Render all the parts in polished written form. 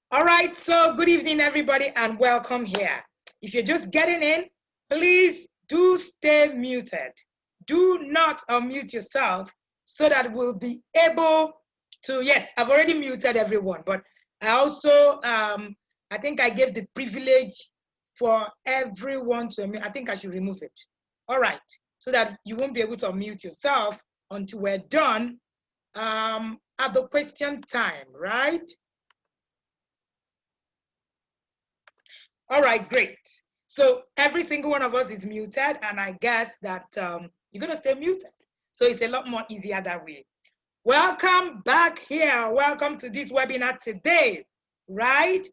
All right, so good evening, everybody, and welcome here. If you're just getting in, please do stay muted. Do not unmute yourself so that we'll be able to, yes, I've already muted everyone, but I also, I think I gave the privilege for everyone to unmute. I think I should remove it. All right, so that you won't be able to unmute yourself until we're done at the question time, right? All right, great. So every single one of us is muted, and I guess that you're going to stay muted. So it's a lot more easier that way. Welcome back here. Welcome to this webinar today, right?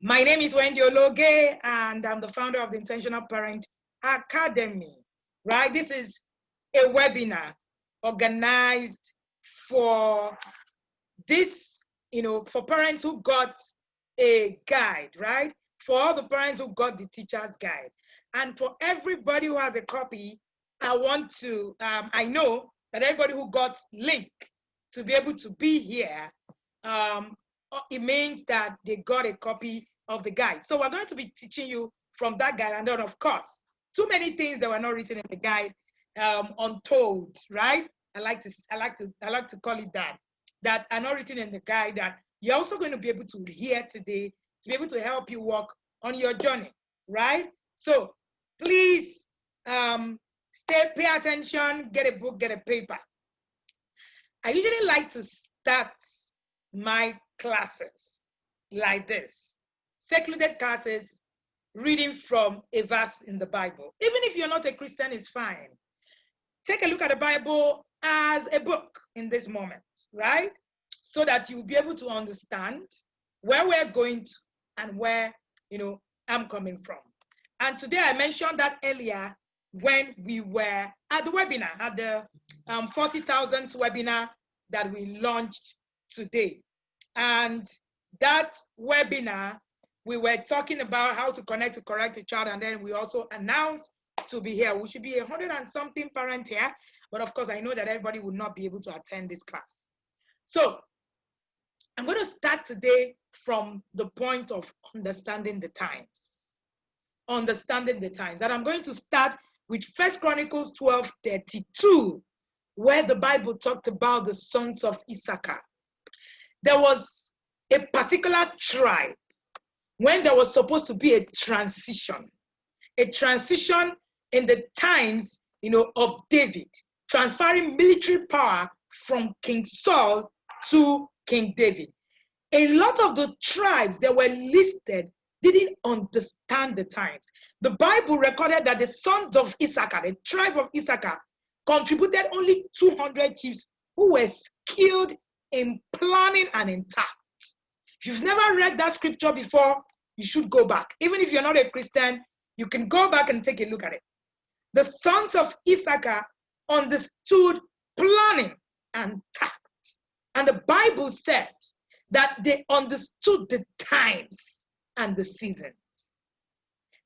My name is Wendy Ologe, and I'm the founder of the Intentional Parent Academy, right? This is a webinar organized for this, for parents who got a guide, right? For all the parents who got the teacher's guide. And for everybody who has a copy, I want to, I know that everybody who got link to be able to be here, it means that they got a copy of the guide. So we're going to be teaching you from that guide. And then of course, too many things that were not written in the guide, untold, right? I like to call it that are not written in the guide that you're also going to be able to hear today to be able to help you walk on your journey, right? So please pay attention, get a book, get a paper. I usually like to start my classes like this. Secluded classes, reading from a verse in the Bible. Even if you're not a Christian, it's fine. Take a look at the Bible as a book in this moment, right? So that you'll be able to understand where we're going to and where, I'm coming from. And today I mentioned that earlier when we were at the webinar, at the 40,000th webinar that we launched today. And that webinar, we were talking about how to connect to correct a child, and then we also announced to be here. We should be 100 and something parents here, but of course I know that everybody would not be able to attend this class. So I'm going to start today from the point of understanding the times. Understanding the times. And I'm going to start with 1 Chronicles 12:32, where the Bible talked about the sons of Issachar. There was a particular tribe when there was supposed to be a transition in the times, of David, transferring military power from King Saul to King David. A lot of the tribes that were listed didn't understand the times. The Bible recorded that the sons of Issachar, the tribe of Issachar, contributed only 200 chiefs who were skilled in planning and in tact. If you've never read that scripture before, you should go back. Even if you're not a Christian, you can go back and take a look at it. The sons of Issachar understood planning and tact. And the Bible said that they understood the times and the seasons.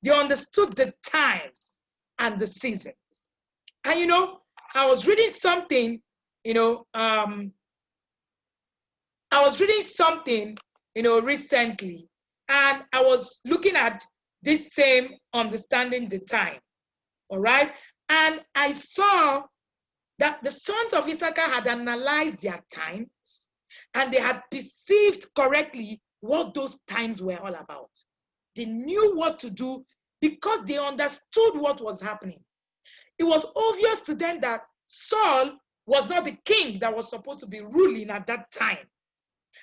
They understood the times and the seasons. And I was reading something, recently, and I was looking at this same understanding the time. All right. And I saw that the sons of Issachar had analyzed their times and they had perceived correctly what those times were all about. They knew what to do because they understood what was happening. It was obvious to them that Saul was not the king that was supposed to be ruling at that time.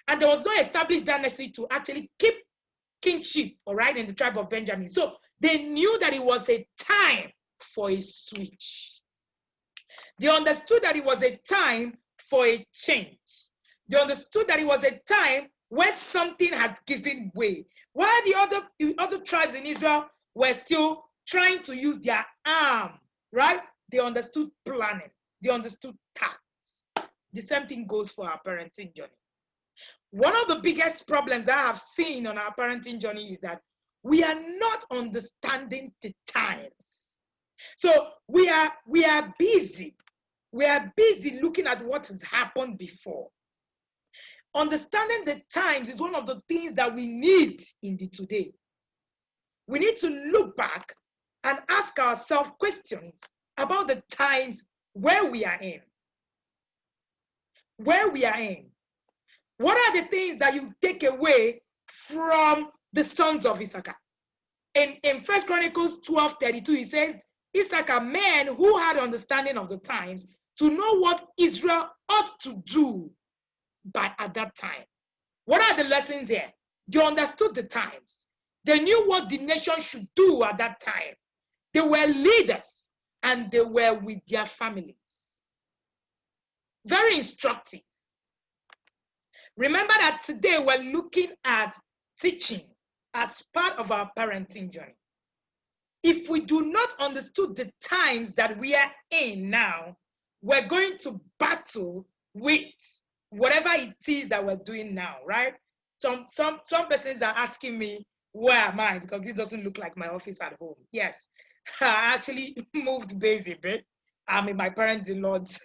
And there was no established dynasty to actually keep kingship, all right, in the tribe of Benjamin. So they knew that it was a time for a switch. They understood that it was a time for a change. They understood that it was a time where something has given way. While the other tribes in Israel were still trying to use their arm, right? They understood planning. They understood tacts. The same thing goes for our parenting journey. One of the biggest problems I have seen on our parenting journey is that we are not understanding the times. So we are busy. We are busy looking at what has happened before. understanding the times is one of the things that we need in the today. We need to look back and ask ourselves questions about the times where we are in. Where we are in. What are the things that you take away from the sons of Issachar? In 1 Chronicles 12:32, he says, Issachar, men who had understanding of the times to know what Israel ought to do at that time. What are the lessons here? They understood the times. They knew what the nation should do at that time. They were leaders and they were with their families. Very instructive. Remember that today we're looking at teaching as part of our parenting journey. If we do not understand the times that we are in now, we're going to battle with whatever it is that we're doing now, right? Some persons are asking me, where am I? Because this doesn't look like my office at home. Yes, I actually moved base a bit. I'm in my parents-in-law's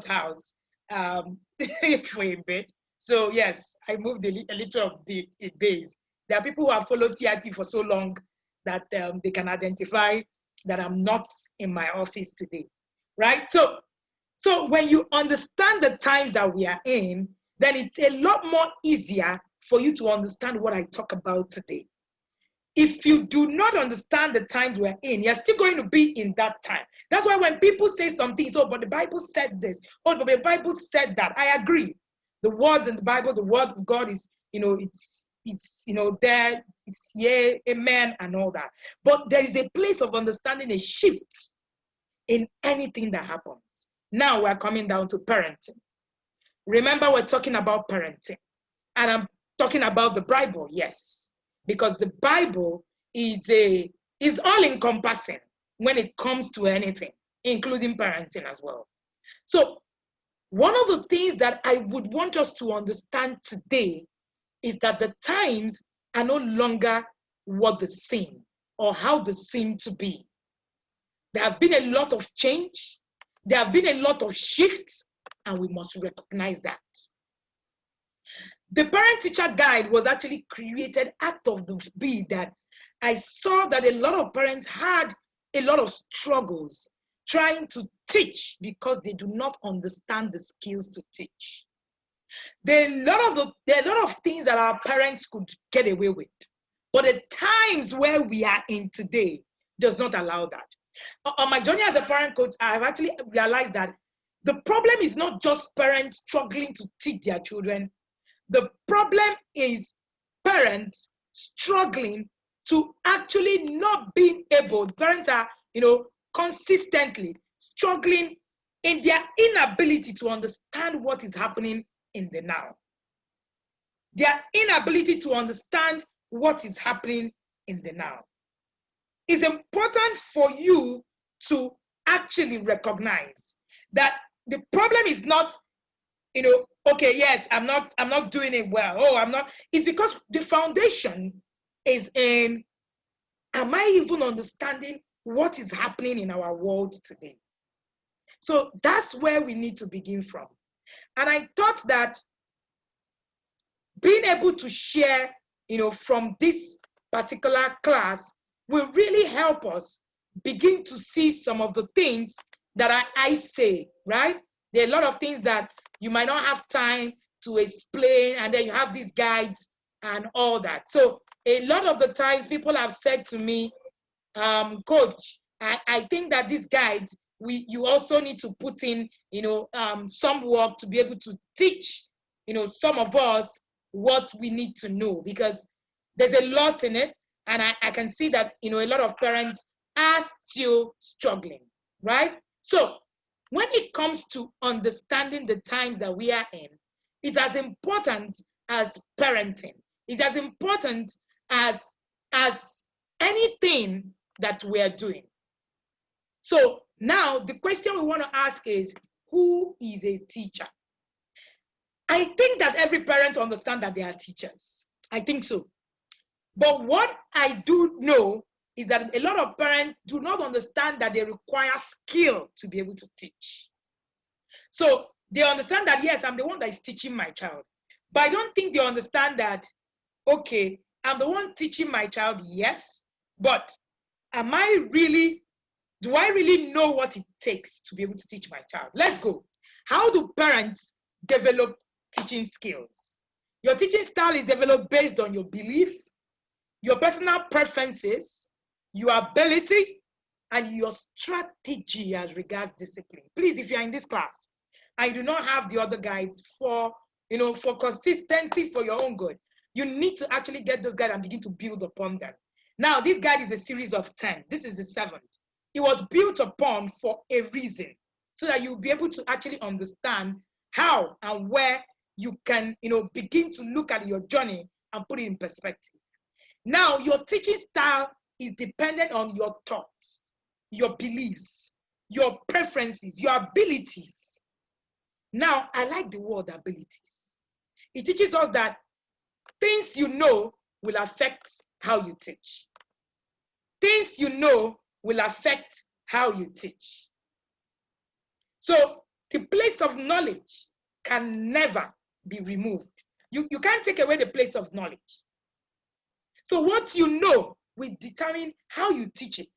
house for a bit. So yes, I moved a little of the base. There are people who have followed TIP for so long that they can identify that I'm not in my office today, right? So when you understand the times that we are in, then it's a lot more easier for you to understand what I talk about today. If you do not understand the times we're in, you're still going to be in that time. That's why when people say something, oh, but the Bible said this, oh, but the Bible said that, I agree. The words in the Bible, the word of God is, it's there, it's yeah, amen, and all that. But there is a place of understanding, a shift in anything that happens. Now we're coming down to parenting. Remember, we're talking about parenting. And I'm talking about the Bible, yes. Because the Bible is all-encompassing when it comes to anything, including parenting as well. So one of the things that I would want us to understand today is that the times are no longer what they seem or how they seem to be. There have been a lot of change. There have been a lot of shifts, and we must recognize that. The parent-teacher guide was actually created out of the bid that I saw that a lot of parents had a lot of struggles trying to teach because they do not understand the skills to teach. There are a lot of things that our parents could get away with, but the times where we are in today does not allow that. On my journey as a parent coach, I've actually realized that the problem is not just parents struggling to teach their children. The problem is parents struggling to actually not being able. Parents are, consistently struggling in their inability to understand what is happening in the now. Their inability to understand what is happening in the now. It's important for you to actually recognize that the problem is not, okay, yes, I'm not doing it well. Oh, I'm not. It's because the foundation is in, am I even understanding what is happening in our world today? So that's where we need to begin from. And I thought that being able to share, from this particular class will really help us begin to see some of the things that I say, right? There are a lot of things that you might not have time to explain, and then you have these guides and all that. So a lot of the times people have said to me, Coach, I think that these guides, you also need to put in, some work to be able to teach, some of us what we need to know, because there's a lot in it. And I can see that, a lot of parents are still struggling, right? So when it comes to understanding the times that we are in, it's as important as parenting. It's as important as anything that we are doing. So now the question we want to ask is, who is a teacher? I think that every parent understands that they are teachers. I think so. But what I do know is that a lot of parents do not understand that they require skill to be able to teach. So they understand that, yes, I'm the one that is teaching my child. But I don't think they understand that, okay, I'm the one teaching my child, yes, but do I really know what it takes to be able to teach my child? Let's go. How do parents develop teaching skills? Your teaching style is developed based on your belief, your personal preferences, your ability, and your strategy as regards discipline. Please, if you're in this class, I do not have the other guides for consistency for your own good. You need to actually get those guides and begin to build upon them. Now, this guide is a series of 10. This is the 7th. It was built upon for a reason, so that you'll be able to actually understand how and where you can, begin to look at your journey and put it in perspective. Now, your teaching style is dependent on your thoughts, your beliefs, your preferences, your abilities. Now, I like the word abilities. It teaches us that things you know will affect how you teach. Things you know will affect how you teach. So the place of knowledge can never be removed. You can't take away the place of knowledge. So what you know will determine how you teach it.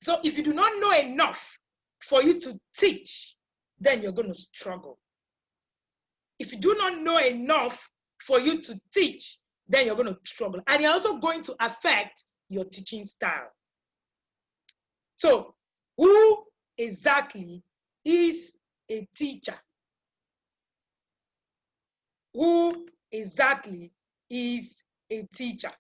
So if you do not know enough for you to teach, then you're going to struggle. If you do not know enough for you to teach, then you're going to struggle. And you're also going to affect your teaching style. So who exactly is a teacher? Who exactly is a teacher?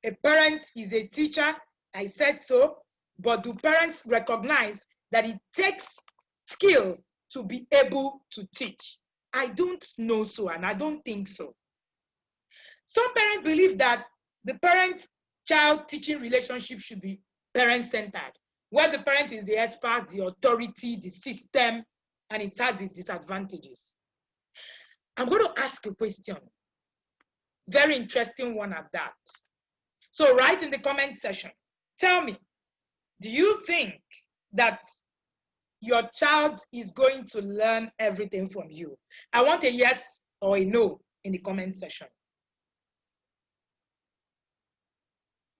A parent is a teacher, I said so, but do parents recognize that it takes skill to be able to teach? I don't know so, and I don't think so. Some parents believe that the parent-child teaching relationship should be parent-centered, where the parent is the expert, the authority, the system, and it has its disadvantages. I'm going to ask a question, very interesting one at that. So write in the comment section, tell me, do you think that your child is going to learn everything from you? I want a yes or a no in the comment section.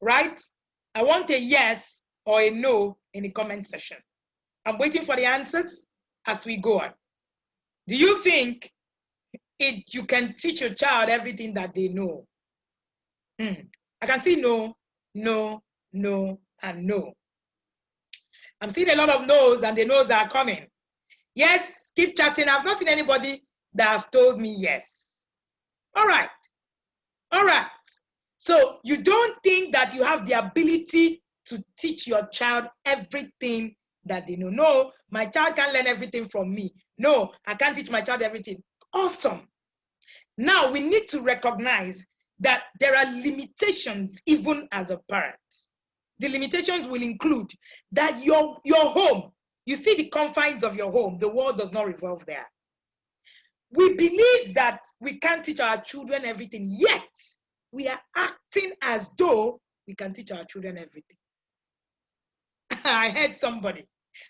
Right? I want a yes or a no in the comment section. I'm waiting for the answers as we go on. Do you think you can teach your child everything that they know? I can see no, no, no, and no. I'm seeing a lot of no's, and the no's are coming. Yes, keep chatting. I've not seen anybody that have told me yes. All right. All right. So you don't think that you have the ability to teach your child everything that they know? No, my child can't learn everything from me. No, I can't teach my child everything. Awesome. Now we need to recognize that there are limitations even as a parent. The limitations will include that your home, you see the confines of your home, the world does not revolve there. We believe that we can't teach our children everything, yet we are acting as though we can teach our children everything. I heard somebody,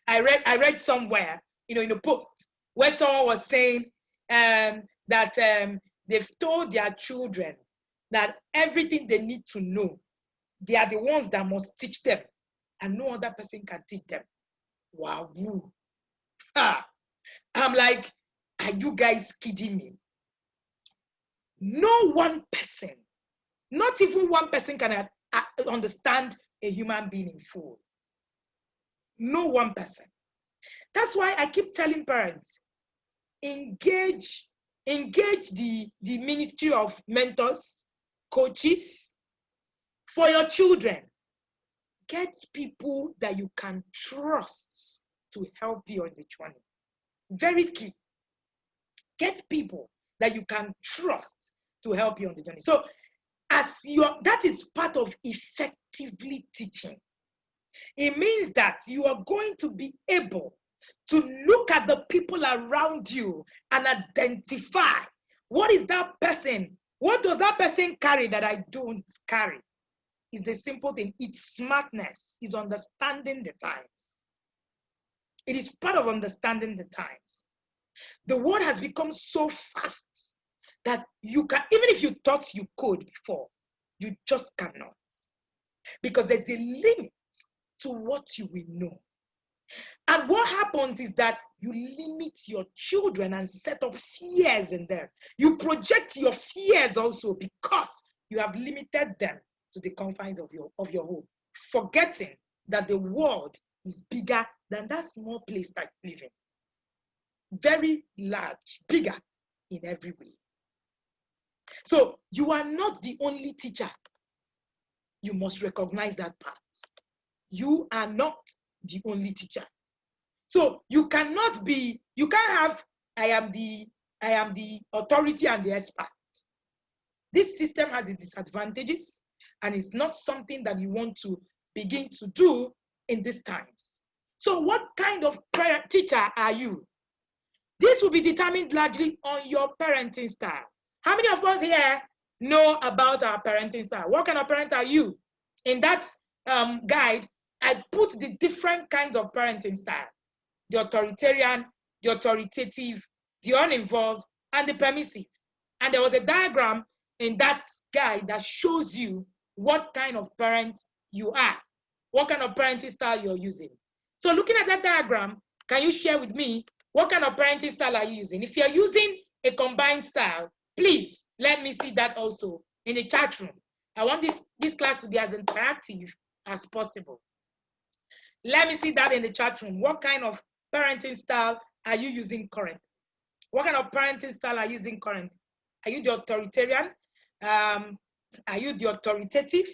I read somewhere, in a post where someone was saying that they've told their children that everything they need to know, they are the ones that must teach them, and no other person can teach them. Wow. I'm like, are you guys kidding me? No one person, not even one person can understand a human being in full. No one person. That's why I keep telling parents, engage the ministry of mentors, coaches for your children. Get people that you can trust to help you on the journey. Very key. Get people that you can trust to help you on the journey. So that is part of effectively teaching. It means that you are going to be able to look at the people around you and identify what is that person, what does that person carry that I don't carry? It's a simple thing. It's smartness. It's understanding the times. It is part of understanding the times. The world has become so fast that you can, even if you thought you could before, you just cannot. Because there's a limit to what you will know. And what happens is that you limit your children and set up fears in them. You project your fears also because you have limited them to the confines of your home, forgetting that the world is bigger than that small place that you live in. Very large, bigger in every way. So you are not the only teacher. You must recognize that part. You are not the only teacher. So you cannot be, you can't have, I am the authority and the expert. This system has its disadvantages, and it's not something that you want to begin to do in these times. So what kind of teacher are you? This will be determined largely on your parenting style. How many of us here know about our parenting style? What kind of parent are you? In that guide, I put the different kinds of parenting style: the authoritarian, the authoritative, the uninvolved, and the permissive. And there was a diagram in that guide that shows you what kind of parent you are, what kind of parenting style you're using. So looking at that diagram, can you share with me what kind of parenting style are you using? If you're using a combined style, please let me see that also in the chat room. I want this class to be as interactive as possible. Let me see that in the chat room. What kind of parenting style are you using currently? What kind of parenting style are you using currently? Are you the authoritarian? Are you the authoritative?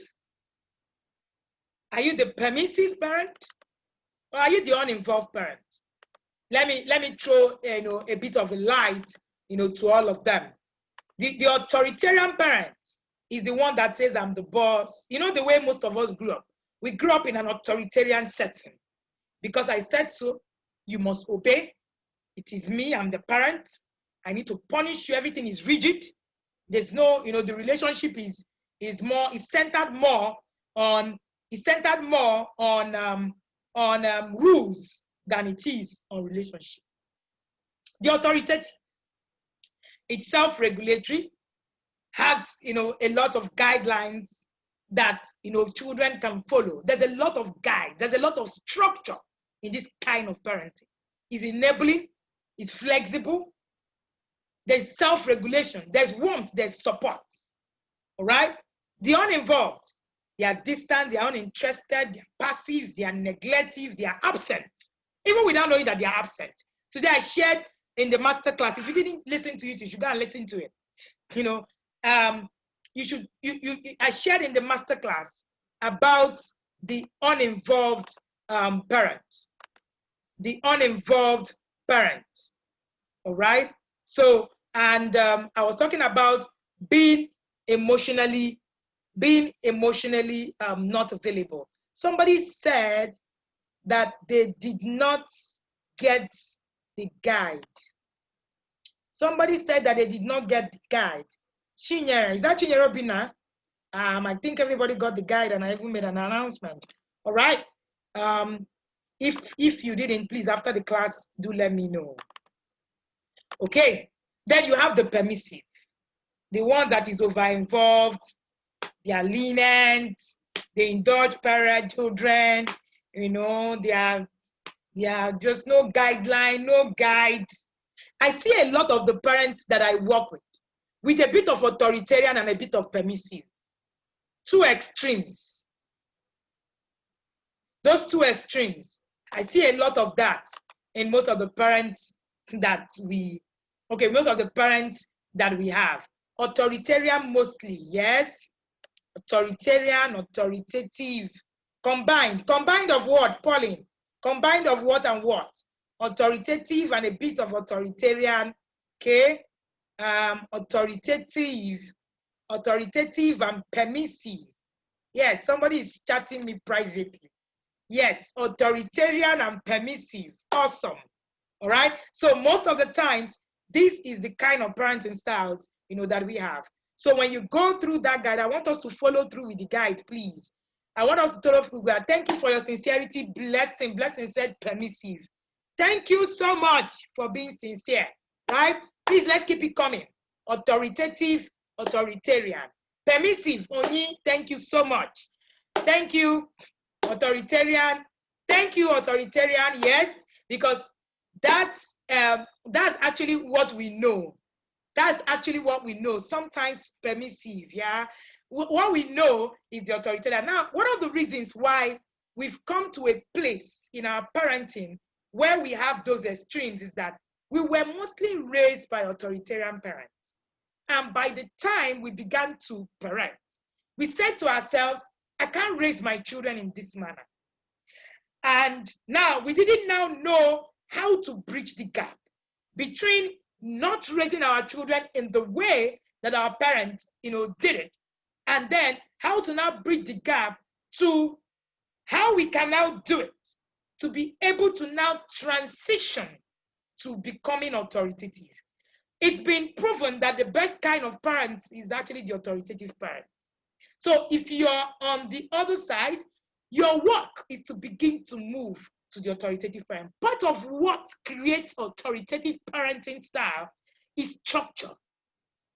Are you the permissive parent? Or are you the uninvolved parent? Let me throw a bit of a light to all of them. The authoritarian parent is the one that says, I'm the boss. You know the way most of us grew up. We grew up in an authoritarian setting. Because I said so, you must obey. It is me, I'm the parent. I need to punish you. Everything is rigid. There's no, the relationship is centered more on rules than it is on relationship. The authoritative, it's self-regulatory, has a lot of guidelines that children can follow. There's a lot of guide, there's a lot of structure in this kind of parenting. It's enabling, it's flexible, there's self-regulation, there's warmth, there's support. All right? The uninvolved, they are distant, they are uninterested, they are passive, they are neglective, they are absent, even without knowing that they are absent. Today I shared in the masterclass. If you didn't listen to it, you should go and listen to it. I shared in the masterclass about the uninvolved parent. The uninvolved parent. All right. So, and I was talking about being emotionally not available. Somebody said that they did not get the guide. Somebody said that they did not get the guide. Chinyere, is that Chinyere Obina? I think everybody got the guide, and I even made an announcement. All right. If you didn't, please, after the class, do let me know. Okay. Then you have the permissive, the one that is over-involved, they are lenient, they indulge children, they are just no guideline, no guide. I see a lot of the parents that I work with a bit of authoritarian and a bit of permissive. Two extremes. Those two extremes, I see a lot of that in most of the parents that we have. Authoritarian mostly, yes. Authoritarian, authoritative, combined of what, Pauline? Combined of what and what? Authoritative and a bit of authoritarian, okay? Authoritative and permissive. Yes, somebody is chatting me privately. Yes, authoritarian and permissive. Awesome. All right. So most of the times, this is the kind of parenting styles, that we have. So when you go through that guide, I want us to follow through with the guide, please. I want us to follow through that. Thank you for your sincerity. Blessing said permissive. Thank you so much for being sincere. Right? Please, let's keep it coming. authoritative, authoritarian. Permissive, Onyi, thank you so much. Thank you, authoritarian. Thank you, authoritarian, yes, because that's actually what we know. That's actually what we know. Sometimes permissive, yeah. What we know is the authoritarian. Now, one of the reasons why we've come to a place in our parenting where we have those extremes is that we were mostly raised by authoritarian parents. And by the time we began to parent, we said to ourselves, I can't raise my children in this manner. And now we didn't now know how to bridge the gap between not raising our children in the way that our parents, did it, and then how to now bridge the gap to how we can now do it to be able to now transition to becoming authoritative. It's been proven that the best kind of parents is actually the authoritative parent. So if you're on the other side, your work is to begin to move to the authoritative parent. Part of what creates authoritative parenting style is structure.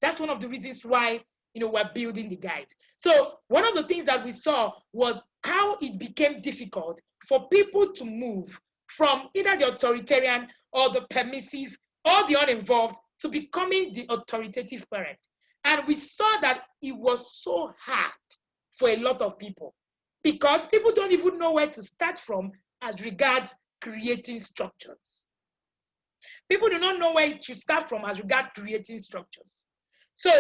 That's one of the reasons why we're building the guide. So one of the things that we saw was how it became difficult for people to move from either the authoritarian or the permissive or the uninvolved to becoming the authoritative parent. And we saw that it was so hard for a lot of people because people don't even know where to start from as regards creating structures. People do not know where to start from as regards creating structures. So,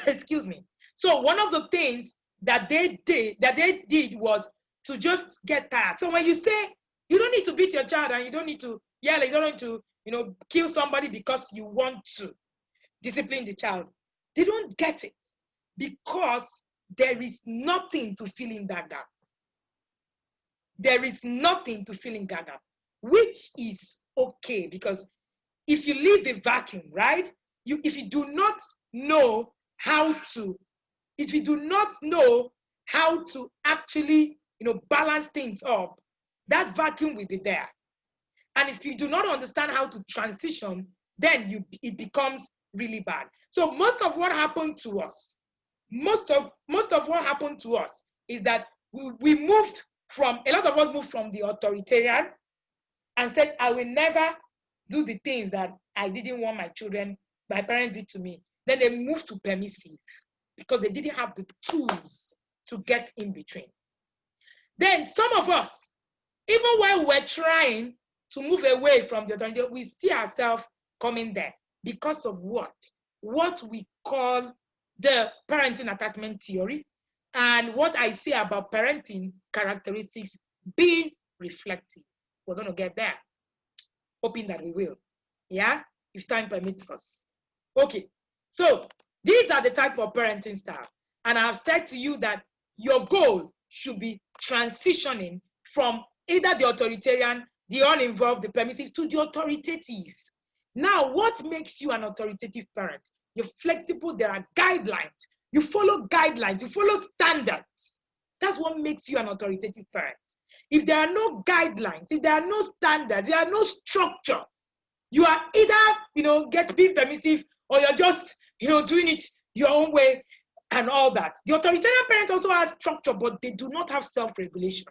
excuse me. So one of the things that they did was to just get tired. So when you say you don't need to beat your child and you don't need to yell, you don't need to, kill somebody because you want to discipline the child, they don't get it because there is nothing to fill in that gap. There is nothing to fill in that gap, which is okay because if you leave a vacuum, right? If you do not know how to actually, balance things up, that vacuum will be there. And if you do not understand how to transition, then it becomes really bad. So most of what happened to us is that we moved from, a lot of us moved from the authoritarian and said, I will never do the things that I didn't want my parents did to me. Then they moved to permissive because they didn't have the tools to get in between. Then some of us, even while we were trying to move away from the authority, we see ourselves coming there because of what we call the parenting attachment theory and what I say about parenting characteristics being reflective. We're going to get there, hoping that we will, yeah, if time permits us. Okay, so these are the type of parenting style, and I've said to you that your goal should be transitioning from either the authoritarian, the uninvolved, the permissive, to the authoritative. Now, what makes you an authoritative parent? You're flexible, there are guidelines. You follow guidelines, you follow standards. That's what makes you an authoritative parent. If there are no guidelines, if there are no standards, there are no structure, you are either, being permissive or you're just, doing it your own way and all that. The authoritarian parent also has structure, but they do not have self-regulation,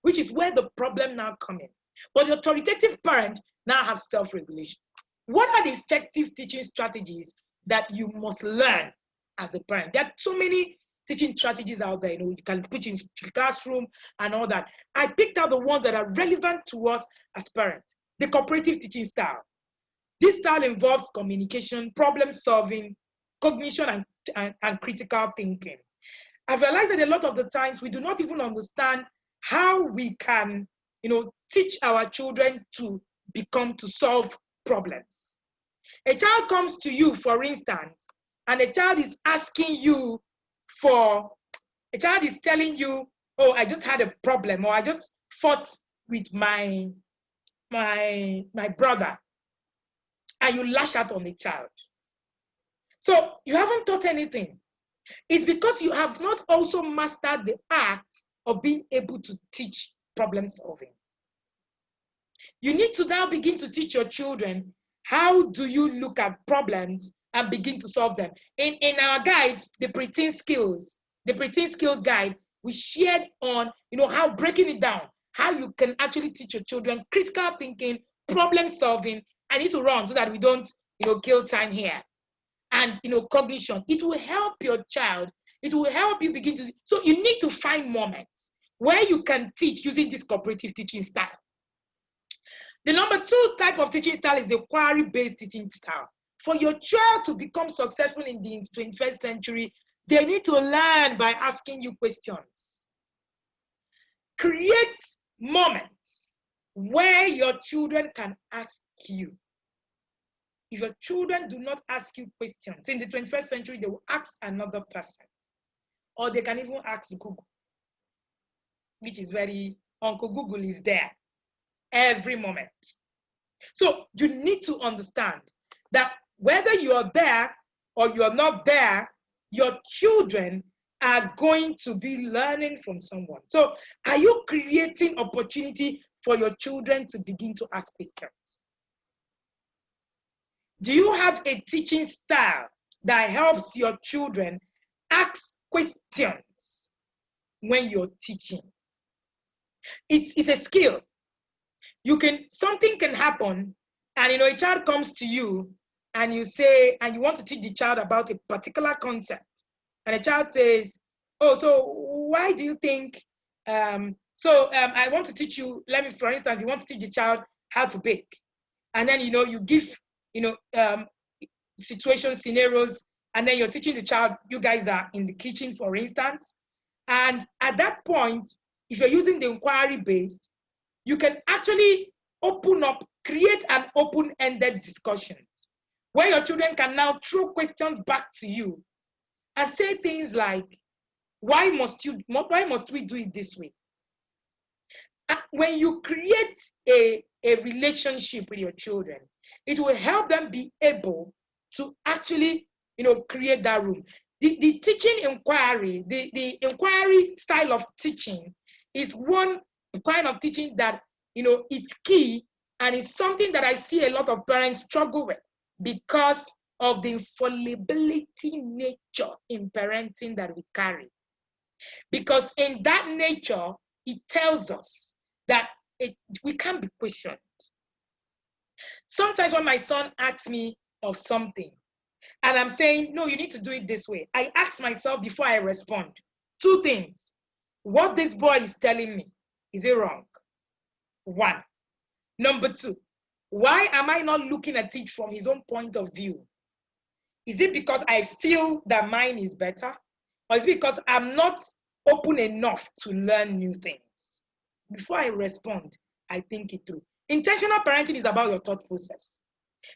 which is where the problem now comes in. But the authoritative parent now has self-regulation. What are the effective teaching strategies that you must learn as a parent? There are so many teaching strategies out there, you can put in the classroom and all that. I picked out the ones that are relevant to us as parents. The cooperative teaching style. This style involves communication, problem solving, cognition, and critical thinking. I've realized that a lot of the times we do not even understand how we can, teach our children to solve problems. A child comes to you, for instance, and a child is asking you a child is telling you, oh, I just had a problem, or I just fought with my brother, and you lash out on the child. So you haven't taught anything. It's because you have not also mastered the art of being able to teach problem solving. You need to now begin to teach your children, how do you look at problems and begin to solve them. In our guide, the preteen skills guide, we shared on, how breaking it down, how you can actually teach your children critical thinking, problem solving. I need to run so that we don't, kill time here. And, cognition. It will help your child. It will help you begin to, so you need to find moments where you can teach using this cooperative teaching style. The number 2 type of teaching style is the query-based teaching style. For your child to become successful in the 21st century, they need to learn by asking you questions. Create moments where your children can ask you. If your children do not ask you questions, in the 21st century, they will ask another person. Or they can even ask Google, which is Uncle Google is there every moment. So you need to understand that whether you're there or you're not there, your children are going to be learning from someone. So are you creating opportunity for your children to begin to ask questions? Do you have a teaching style that helps your children ask questions when you're teaching? It's a skill. Something can happen, and a child comes to you and you say, and you want to teach the child about a particular concept, and the child says, oh, so why do you think, I want to teach you, for instance, you want to teach the child how to bake. And then, you give, situation scenarios, and then you're teaching the child, you guys are in the kitchen, for instance. And at that point, if you're using the inquiry-based, you can actually create an open-ended discussions where your children can now throw questions back to you and say things like, why must we do it this way? When you create a relationship with your children, it will help them be able to actually, create that room. The teaching inquiry, the inquiry style of teaching is one kind of teaching that, it's key, and it's something that I see a lot of parents struggle with because of the infallibility nature in parenting that we carry. Because in that nature, it tells us that we can't be questioned. Sometimes when my son asks me of something, and I'm saying, no, you need to do it this way, I ask myself before I respond 2 things. What this boy is telling me, is it wrong? 1. Number 2, why am I not looking at it from his own point of view? Is it because I feel that mine is better? Or is it because I'm not open enough to learn new things? Before I respond, I think it through. Intentional parenting is about your thought process.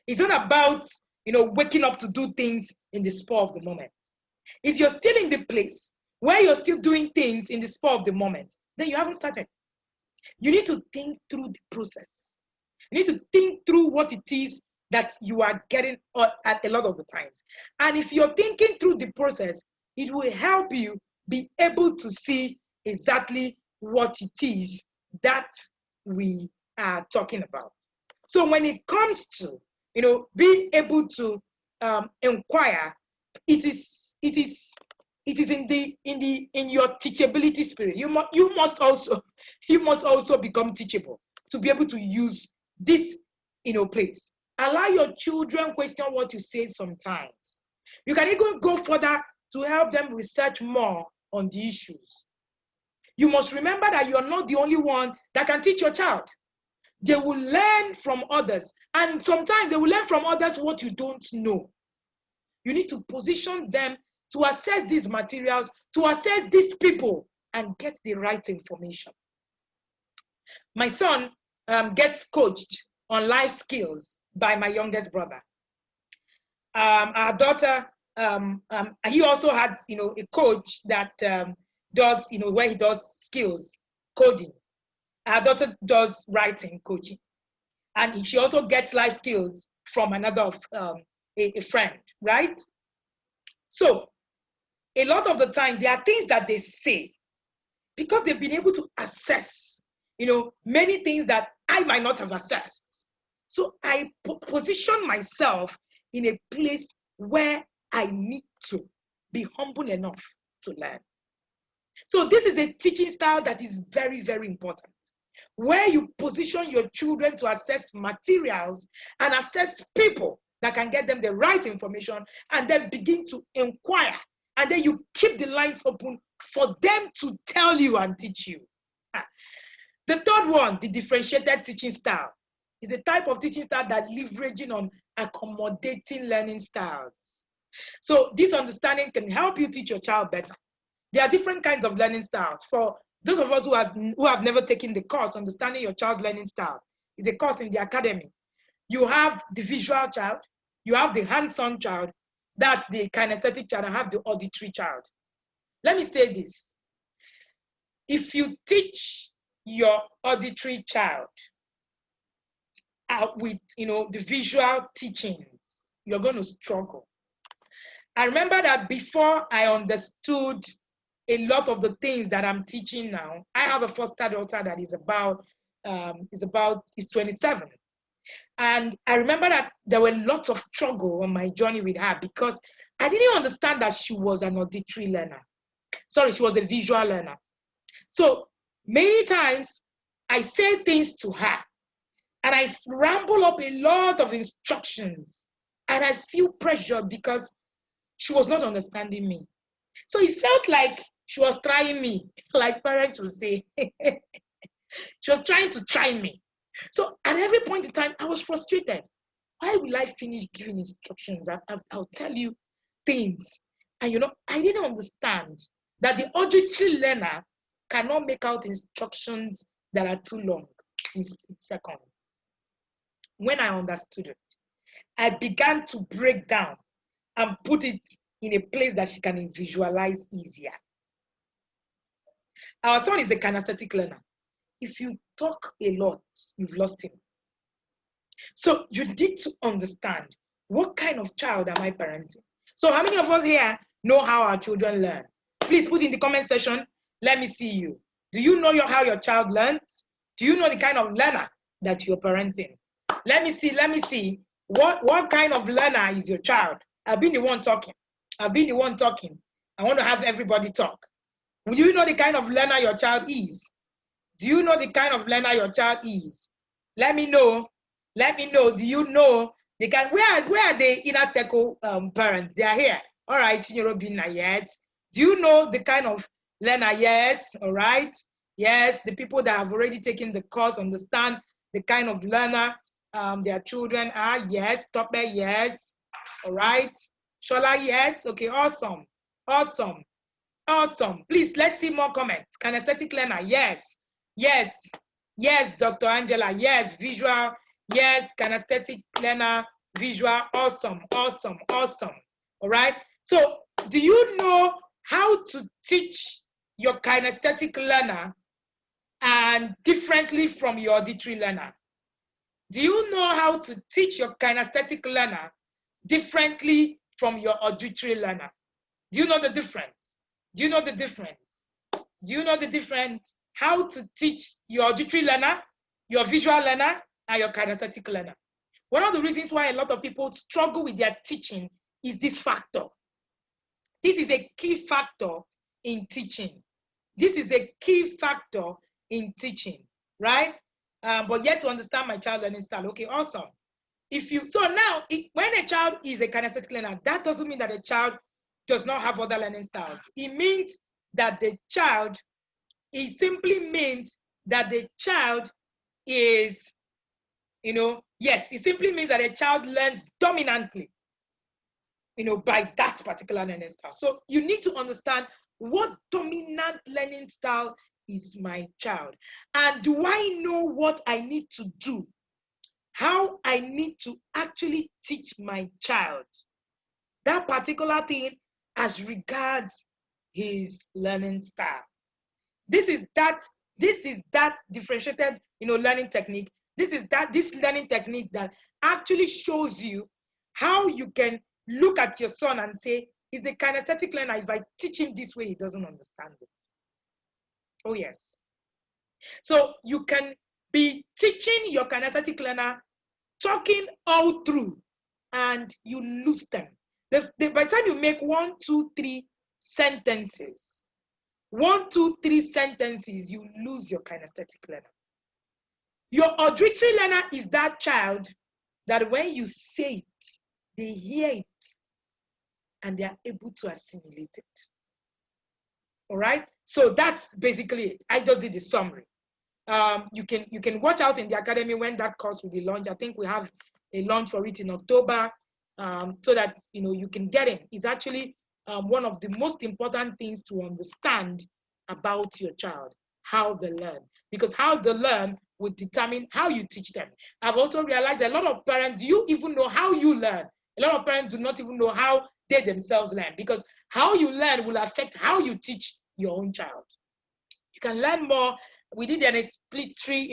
It's not about, waking up to do things in the spur of the moment. If you're still in the place where you're still doing things in the spur of the moment, then you haven't started. You need to think through the process. You need to think through what it is that you are getting at a lot of the times. And if you're thinking through the process, it will help you be able to see exactly what it is that we are talking about. So when it comes to, being able to inquire, it is in your teachability spirit. You must also become teachable to be able to use this, place. Allow your children question what you say sometimes. You can even go further to help them research more on the issues. You must remember that you are not the only one that can teach your child. They will learn from others, and sometimes they will learn from others what you don't know. You need to position them to assess these materials, to assess these people, and get the right information. My son gets coached on life skills by my youngest brother. Our daughter, he also has, a coach that does, where he does skills, coding. Our daughter does writing coaching. And she also gets life skills from another, a friend, right? So a lot of the times there are things that they say because they've been able to assess, many things that I might not have assessed. So I position myself in a place where I need to be humble enough to learn. So this is a teaching style that is very, very important, where you position your children to assess materials and assess people that can get them the right information, and then begin to inquire. And then you keep the lines open for them to tell you and teach you. The third one, the differentiated teaching style, is a type of teaching style that leveraging on accommodating learning styles. So this understanding can help you teach your child better. There are different kinds of learning styles. For those of us who have never taken the course, Understanding Your Child's Learning Style is a course in the academy. You have the visual child, you have the hands-on child, that's the kinesthetic child, and have the auditory child. Let me say this. If you teach your auditory child with the visual teachings, you're going to struggle. I remember that before I understood a lot of the things that I'm teaching now, I have a foster daughter that is 27. And I remember that there were lots of struggle on my journey with her because I didn't understand that she was an auditory learner. Sorry, she was a visual learner. So many times I say things to her and I ramble up a lot of instructions and I feel pressure because she was not understanding me. So it felt like she was trying me, like parents would say. She was trying to try me. So at every point in time, I was frustrated. Why will I finish giving instructions? I'll tell you things. And I didn't understand that the auditory learner cannot make out instructions that are too long in split seconds. When I understood it, I began to break down and put it in a place that she can visualize easier. Our son is a kinesthetic learner. If you talk a lot, you've lost him. So you need to understand, what kind of child am I parenting? So how many of us here know how our children learn? Please put in the comment section. Let me see you. Do you know how your child learns? Do you know the kind of learner that you're parenting? Let me see. What kind of learner is your child? I've been the one talking. I want to have everybody talk. Do you know the kind of learner your child is? Do you know the kind of learner your child is? Let me know. Do you know the kind? Where are the inner circle parents? They are here. All right, Chinyoro yet. Do you know the kind of learner? Yes. All right. Yes, the people that have already taken the course understand the kind of learner their children are. Yes. Topper, yes. All right. Shola, yes. Okay, awesome. Please, let's see more comments. Kinesthetic learner, yes. Yes, Dr. Angela, yes. Visual, yes. Kinesthetic learner, visual, awesome. All right. So, do you know how to teach your kinesthetic learner and differently from your auditory learner? Do you know how to teach your kinesthetic learner differently from your auditory learner? Do you know the difference? Do you know the difference? How to teach your auditory learner, your visual learner, and your kinesthetic learner? One of the reasons why a lot of people struggle with their teaching is this factor. This is a key factor in teaching. Right? But yet to understand my child learning style. Okay, awesome. When a child is a kinesthetic learner, that doesn't mean that a child does not have other learning styles. It means that it simply means that the child is, it simply means that a child learns dominantly, by that particular learning style. So you need to understand what dominant learning style is my child. And do I know what I need to do? How I need to actually teach my child that particular thing as regards his learning style. This is that differentiated, learning technique. This learning technique that actually shows you how you can look at your son and say, he's a kinesthetic learner. If I teach him this way, he doesn't understand it. Oh, yes. So you can be teaching your kinesthetic learner, talking all through, and you lose them. By the time you make 1, 2, 3 sentences, 1, 2, 3 sentences, you lose your kinesthetic learner. Your auditory learner is that child that when you say it, they hear it and they are able to assimilate it. All right, so that's basically it. I just did the summary. You can watch out in the academy when that course will be launched. I think we have a launch for it in October, so that you can get in. It's actually one of the most important things to understand about your child, how they learn, because how they learn will determine how you teach them. I've also realized a lot of parents, do you even know how you learn? A lot of parents do not even know how they themselves learn, because how you learn will affect how you teach your own child. You can learn more. We did a split tree,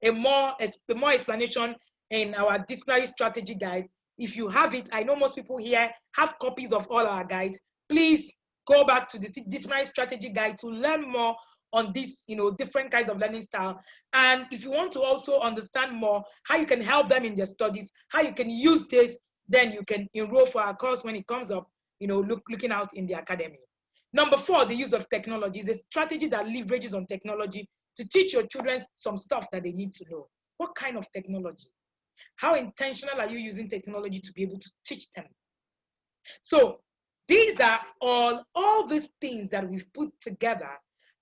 a more explanation in our disciplinary strategy guide. If you have it, I know most people here have copies of all our guides. Please go back to the disciplinary strategy guide to learn more on this, different kinds of learning style. And if you want to also understand more how you can help them in their studies, how you can use this, then you can enroll for our course when it comes up, looking out in the academy. Number 4, the use of technology is a strategy that leverages on technology to teach your children some stuff that they need to know. What kind of technology? How intentional are you using technology to be able to teach them? So these are all these things that we've put together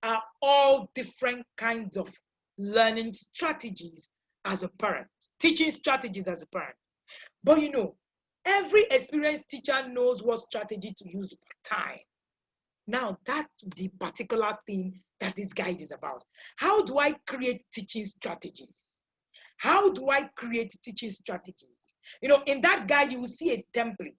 are all different kinds of learning strategies as a parent, teaching strategies as a parent. But every experienced teacher knows what strategy to use per time. Now, that's the particular thing that this guide is about. How do I create teaching strategies? How do I create teaching strategies? In that guide, you will see a template.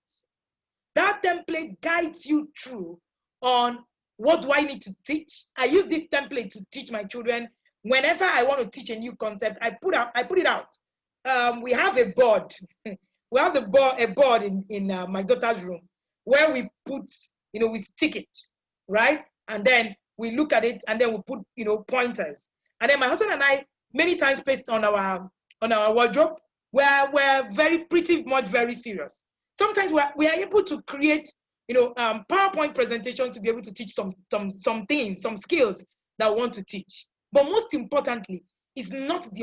That template guides you through on what do I need to teach. I use this template to teach my children. Whenever I want to teach a new concept, I put it out. We have a board. We have a board in my daughter's room where we put, we stick it, right? And then we look at it, and then we put, pointers. And then my husband and I many times paste on our wardrobe where we're pretty much very serious. Sometimes we are able to create, PowerPoint presentations to be able to teach some things, some skills that we want to teach. But most importantly, it's not just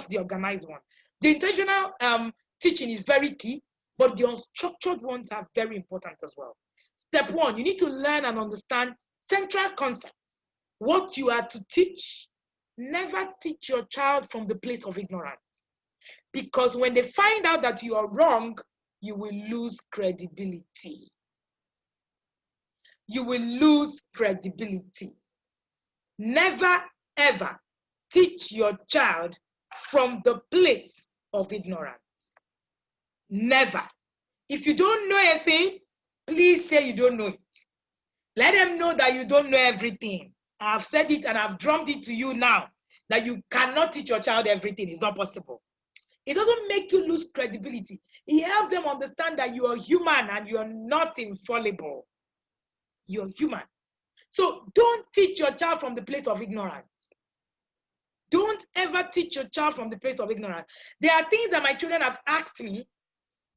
the organized one. The intentional teaching is very key, but the unstructured ones are very important as well. Step 1, you need to learn and understand central concepts. What you are to teach. Never teach your child from the place of ignorance. Because when they find out that you are wrong, you will lose credibility. You will lose credibility. Never, ever teach your child from the place of ignorance. Never. If you don't know anything, please say you don't know it. Let them know that you don't know everything. I've said it and I've drummed it to you now that you cannot teach your child everything. It's not possible. It doesn't make you lose credibility. It helps them understand that you are human and you are not infallible. You're human. So don't teach your child from the place of ignorance. Don't ever teach your child from the place of ignorance. There are things that my children have asked me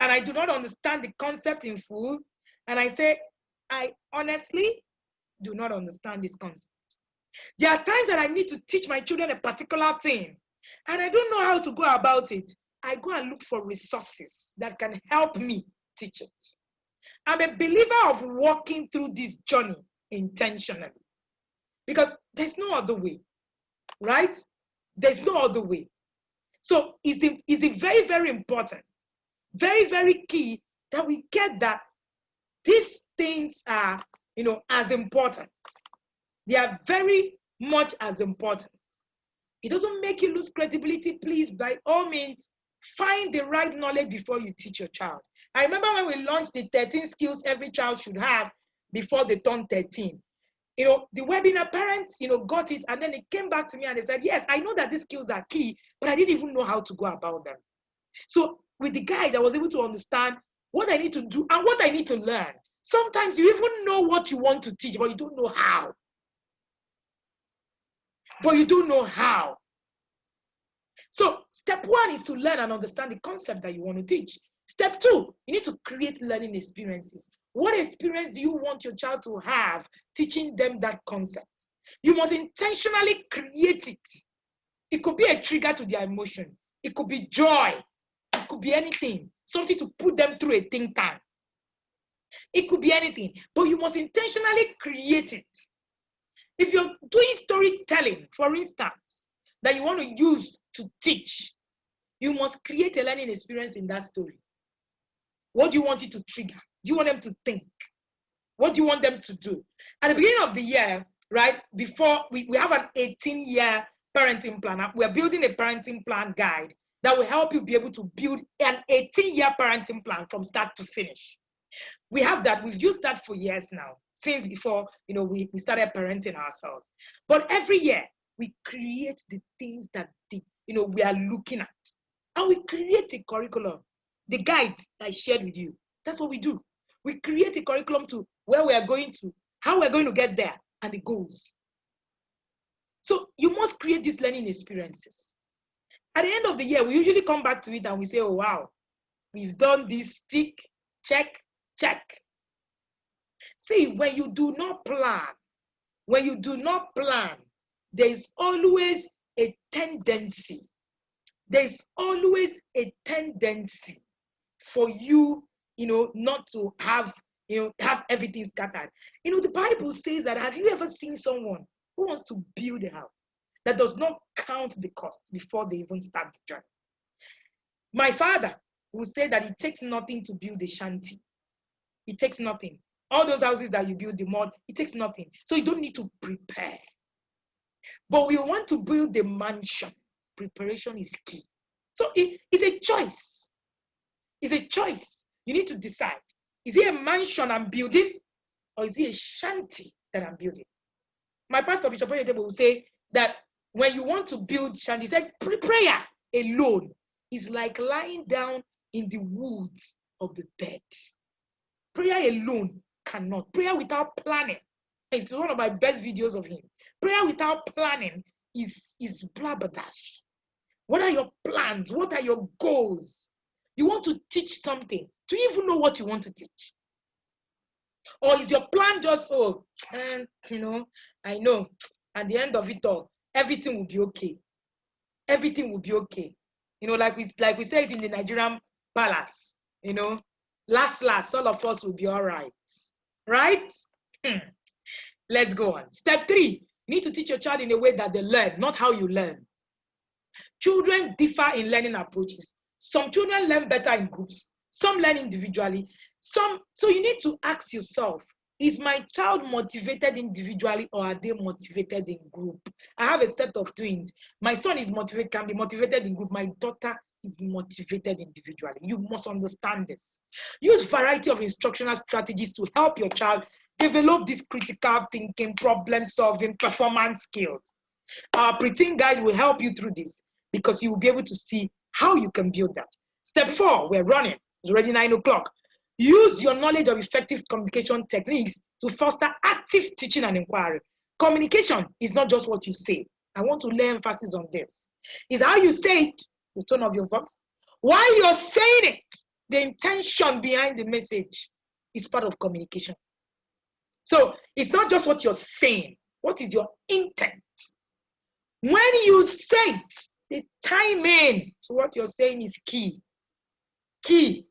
and I do not understand the concept in full. And I say, I honestly do not understand this concept. There are times that I need to teach my children a particular thing and I don't know how to go about it. I go and look for resources that can help me teach it. I'm a believer of walking through this journey intentionally because there's no other way, right? There's no other way. So it's very, very important, very, very key that we get that these things are, as important. They are very much as important. It doesn't make you lose credibility. Please, by all means, find the right knowledge before you teach your child. I remember when we launched the 13 skills every child should have before they turn 13. The webinar parents, got it, and then they came back to me and they said, yes, I know that these skills are key, but I didn't even know how to go about them. So with the guide, I was able to understand what I need to do and what I need to learn. Sometimes you even know what you want to teach, but you don't know how. So step 1 is to learn and understand the concept that you want to teach. Step 2, you need to create learning experiences. What experience do you want your child to have teaching them that concept? You must intentionally create it. It could be a trigger to their emotion. It could be joy. It could be anything. Something to put them through a think tank. It could be anything, but you must intentionally create it. If you're doing storytelling, for instance, that you want to use to teach, you must create a learning experience in that story. What do you want it to trigger? Do you want them to think? What do you want them to do? At the beginning of the year, right, before we have an 18-year parenting plan. We're building a parenting plan guide that will help you be able to build an 18-year parenting plan from start to finish. We have that. We've used that for years now, since before, we started parenting ourselves. But every year, we create the things that we are looking at. And we create a curriculum. The guide I shared with you, that's what we do. We create a curriculum to where we are going to, how we're going to get there, and the goals. So you must create these learning experiences. At the end of the year, we usually come back to it and we say, oh, wow, we've done this, tick, check, check. See, when you do not plan, there's always a tendency. There's always a tendency for you, not to have everything scattered. The Bible says that, have you ever seen someone who wants to build a house that does not count the cost before they even start the journey? My father will say that it takes nothing to build a shanty. It takes nothing. All those houses that you build, the mud, it takes nothing. So you don't need to prepare. But we want to build the mansion. Preparation is key. So it's a choice. It's a choice. You need to decide. Is it a mansion I'm building, or is it a shanty that I'm building? My pastor, Bishop Oyedebo, will say that when you want to build shanty, he said prayer alone is like lying down in the woods of the dead. Prayer alone cannot. Prayer without planning. It's one of my best videos of him. Prayer without planning is blabberdash. What are your plans? What are your goals? You want to teach something. Do you even know what you want to teach? Or is your plan just, I know, at the end of it all, everything will be okay. Everything will be okay. Like we say it in the Nigerian palace, last, all of us will be all right. Right? Let's go on. Step 3, you need to teach your child in a way that they learn, not how you learn. Children differ in learning approaches. Some children learn better in groups. Some learn individually. So you need to ask yourself, is my child motivated individually, or are they motivated in group? I have a set of twins. My son can be motivated in group. My daughter is motivated individually. You must understand this. Use variety of instructional strategies to help your child develop this critical thinking, problem solving, performance skills. Our preteen guide will help you through this, because you will be able to see how you can build that. Step 4, we're running. It's already 9 o'clock. Use your knowledge of effective communication techniques to foster active teaching and inquiry. Communication is not just what you say. I want to lay emphasis on this. It's how you say it, the tone of your voice. While you're saying it, the intention behind the message is part of communication. So it's not just what you're saying. What is your intent? When you say it, the timing to what you're saying is key. Key.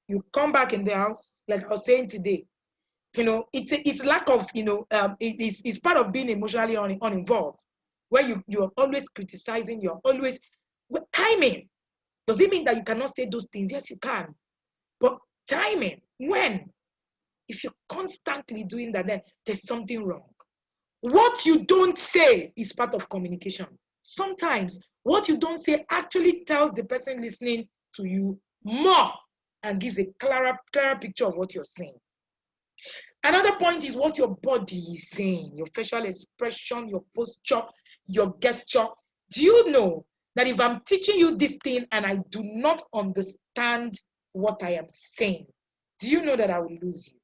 You come back in the house, like I was saying today, it's lack of, it's part of being emotionally uninvolved, where you're always criticizing, you're always, timing. Does it mean that you cannot say those things? Yes, you can. But timing, when? If you're constantly doing that, then there's something wrong. What you don't say is part of communication. Sometimes what you don't say actually tells the person listening to you more and gives a clearer picture of what you're saying. Another point is what your body is saying, your facial expression, your posture, your gesture. Do you know that if I'm teaching you this thing and I do not understand what I am saying, do you know that I will lose you?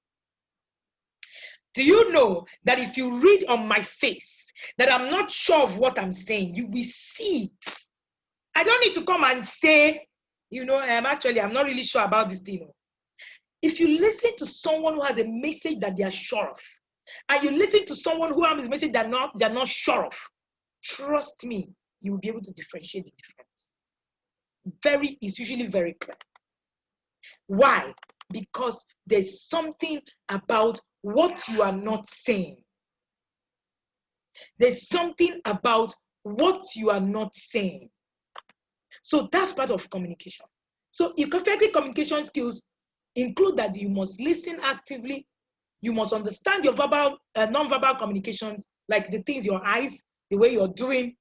Do you know that if you read on my face that I'm not sure of what I'm saying, you will see it? I don't need to come and say, actually, I'm not really sure about this thing. If you listen to someone who has a message that they are sure of, and you listen to someone who has a message that they're not sure of, trust me, you will be able to differentiate the difference. It's usually very clear. Why? Because there's something about what you are not saying. There's something about what you are not saying. So that's part of communication. So effective communication skills include that you must listen actively. You must understand your verbal, non-verbal communications, like the things, your eyes, the way you're doing.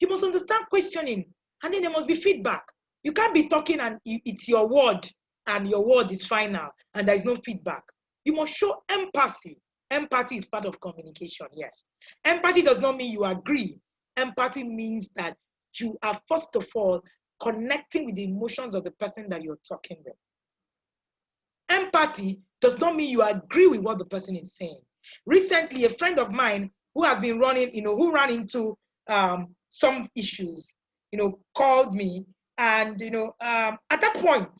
You must understand questioning, and then there must be feedback. You can't be talking and it's your word, and your word is final, and there is no feedback. You must show empathy. Empathy is part of communication, yes. Empathy does not mean you agree. Empathy means that you are, first of all, connecting with the emotions of the person that you're talking with. Empathy does not mean you agree with what the person is saying. Recently, a friend of mine who has been running, who ran into some issues, called me, and at that point,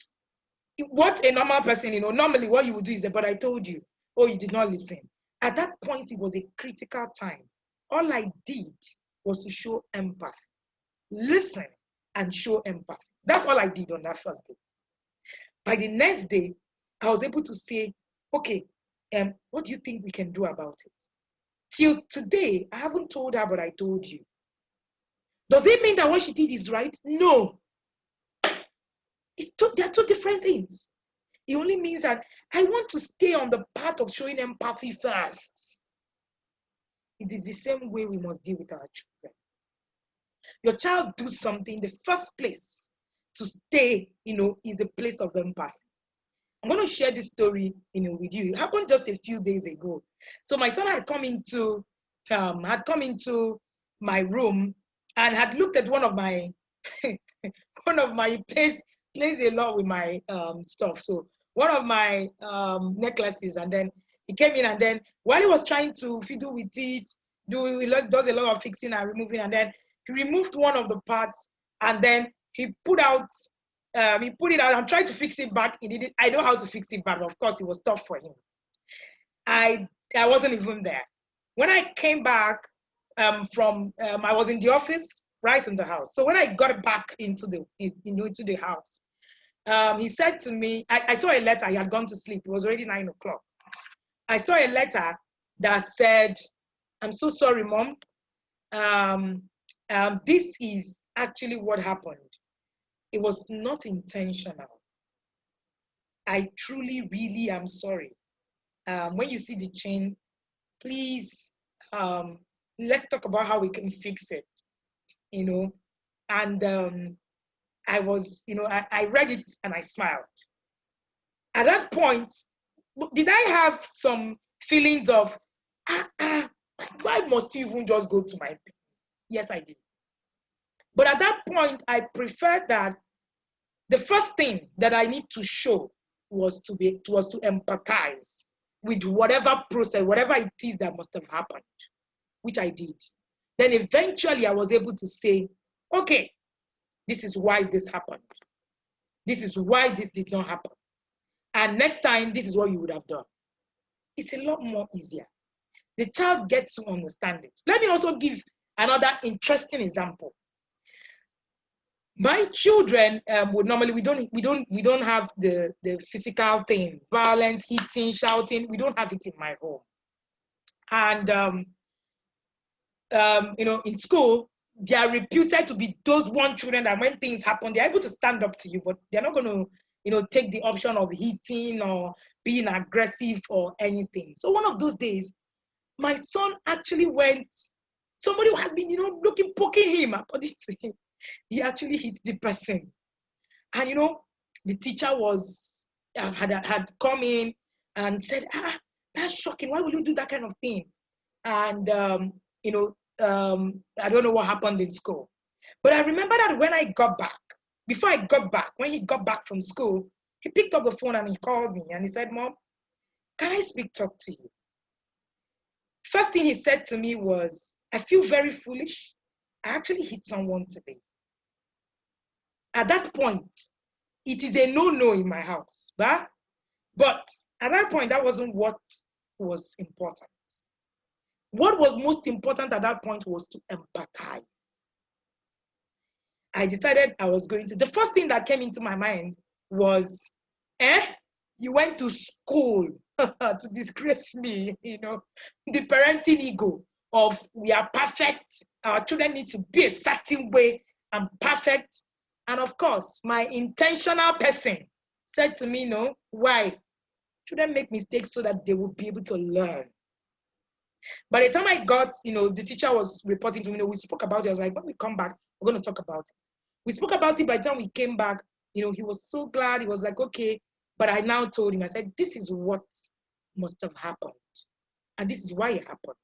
what a normal person, normally what you would do is, but I told you, oh, you did not listen. At that point, it was a critical time. All I did was to show empathy, listen, and show empathy. That's all I did on that first day. By the next day, I was able to say, okay, what do you think we can do about it? Till today, I haven't told her, but I told you. Does it mean that what she did is right? No. They're two different things. It only means that I want to stay on the path of showing empathy first. It is the same way we must deal with our children. Your child do something, the first place to stay, is the place of empathy. I'm going to share this story, with you. It happened just a few days ago. So my son had come into my room and had looked at one of my plays a lot with my stuff. So one of my necklaces, and then he came in, and then while he was trying to fiddle with it, does a lot of fixing and removing, and then he removed one of the parts, and then he put it out and tried to fix it back. He didn't. I know how to fix it back. Of course, it was tough for him. I wasn't even there. When I came back I was in the office, right in the house. So when I got back into the house, he said to me, I saw a letter. He had gone to sleep. It was already 9 o'clock. I saw a letter that said, "I'm so sorry, Mom. This is actually what happened. It was not intentional. I truly, really am sorry. When you see the chain, please, let's talk about how we can fix it, And I was, I read it and I smiled. At that point, did I have some feelings of, why must you even just go to my thing? Yes, I did. But at that point, I preferred that the first thing that I need to show was to empathize with whatever process, whatever it is that must have happened, which I did. Then eventually I was able to say, okay, this is why this happened. This is why this did not happen. And next time, this is what you would have done. It's a lot more easier. The child gets to understand it. Let me also give another interesting example. My children would normally, we don't have the physical thing, violence, hitting, shouting. We don't have it in my home. And in school, they are reputed to be those one children that when things happen, they're able to stand up to you, but they're not going to take the option of hitting or being aggressive or anything. So one of those days, my son actually went, somebody had been, poking him, according to him. He actually hit the person. And, the teacher had come in and said, that's shocking. Why would you do that kind of thing? And, I don't know what happened in school. But I remember that when I got back, when he got back from school, he picked up the phone and he called me and he said, Mom, can I talk to you? First thing he said to me was, I feel very foolish. I actually hit someone today. At that point, it is a no-no in my house. But at that point, that wasn't what was important. What was most important at that point was to empathize. I decided I was going to. The first thing that came into my mind was, you went to school to disgrace me, the parenting ego of we are perfect, our children need to be a certain way, I'm perfect. And of course, my intentional person said to me, no, why? Children make mistakes so that they will be able to learn. By the time I got, the teacher was reporting to me, we spoke about it. I was like, when we come back, we're going to talk about it. We spoke about it. By the time we came back, he was so glad. He was like, okay. But I now told him, I said, this is what must have happened. And this is why it happened.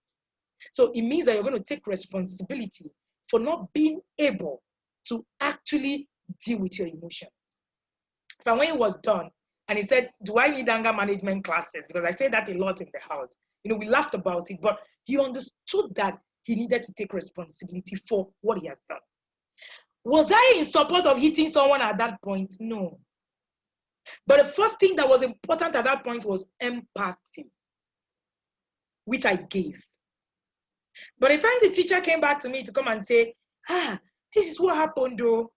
So it means that you're going to take responsibility for not being able to actually deal with your emotions. But when it was done, and he said, do I need anger management classes? Because I say that a lot in the house. We laughed about it, but he understood that he needed to take responsibility for what he has done. Was I in support of hitting someone at that point? No. But the first thing that was important at that point was empathy, which I gave. By the time the teacher came back to me to come and say, this is what happened though,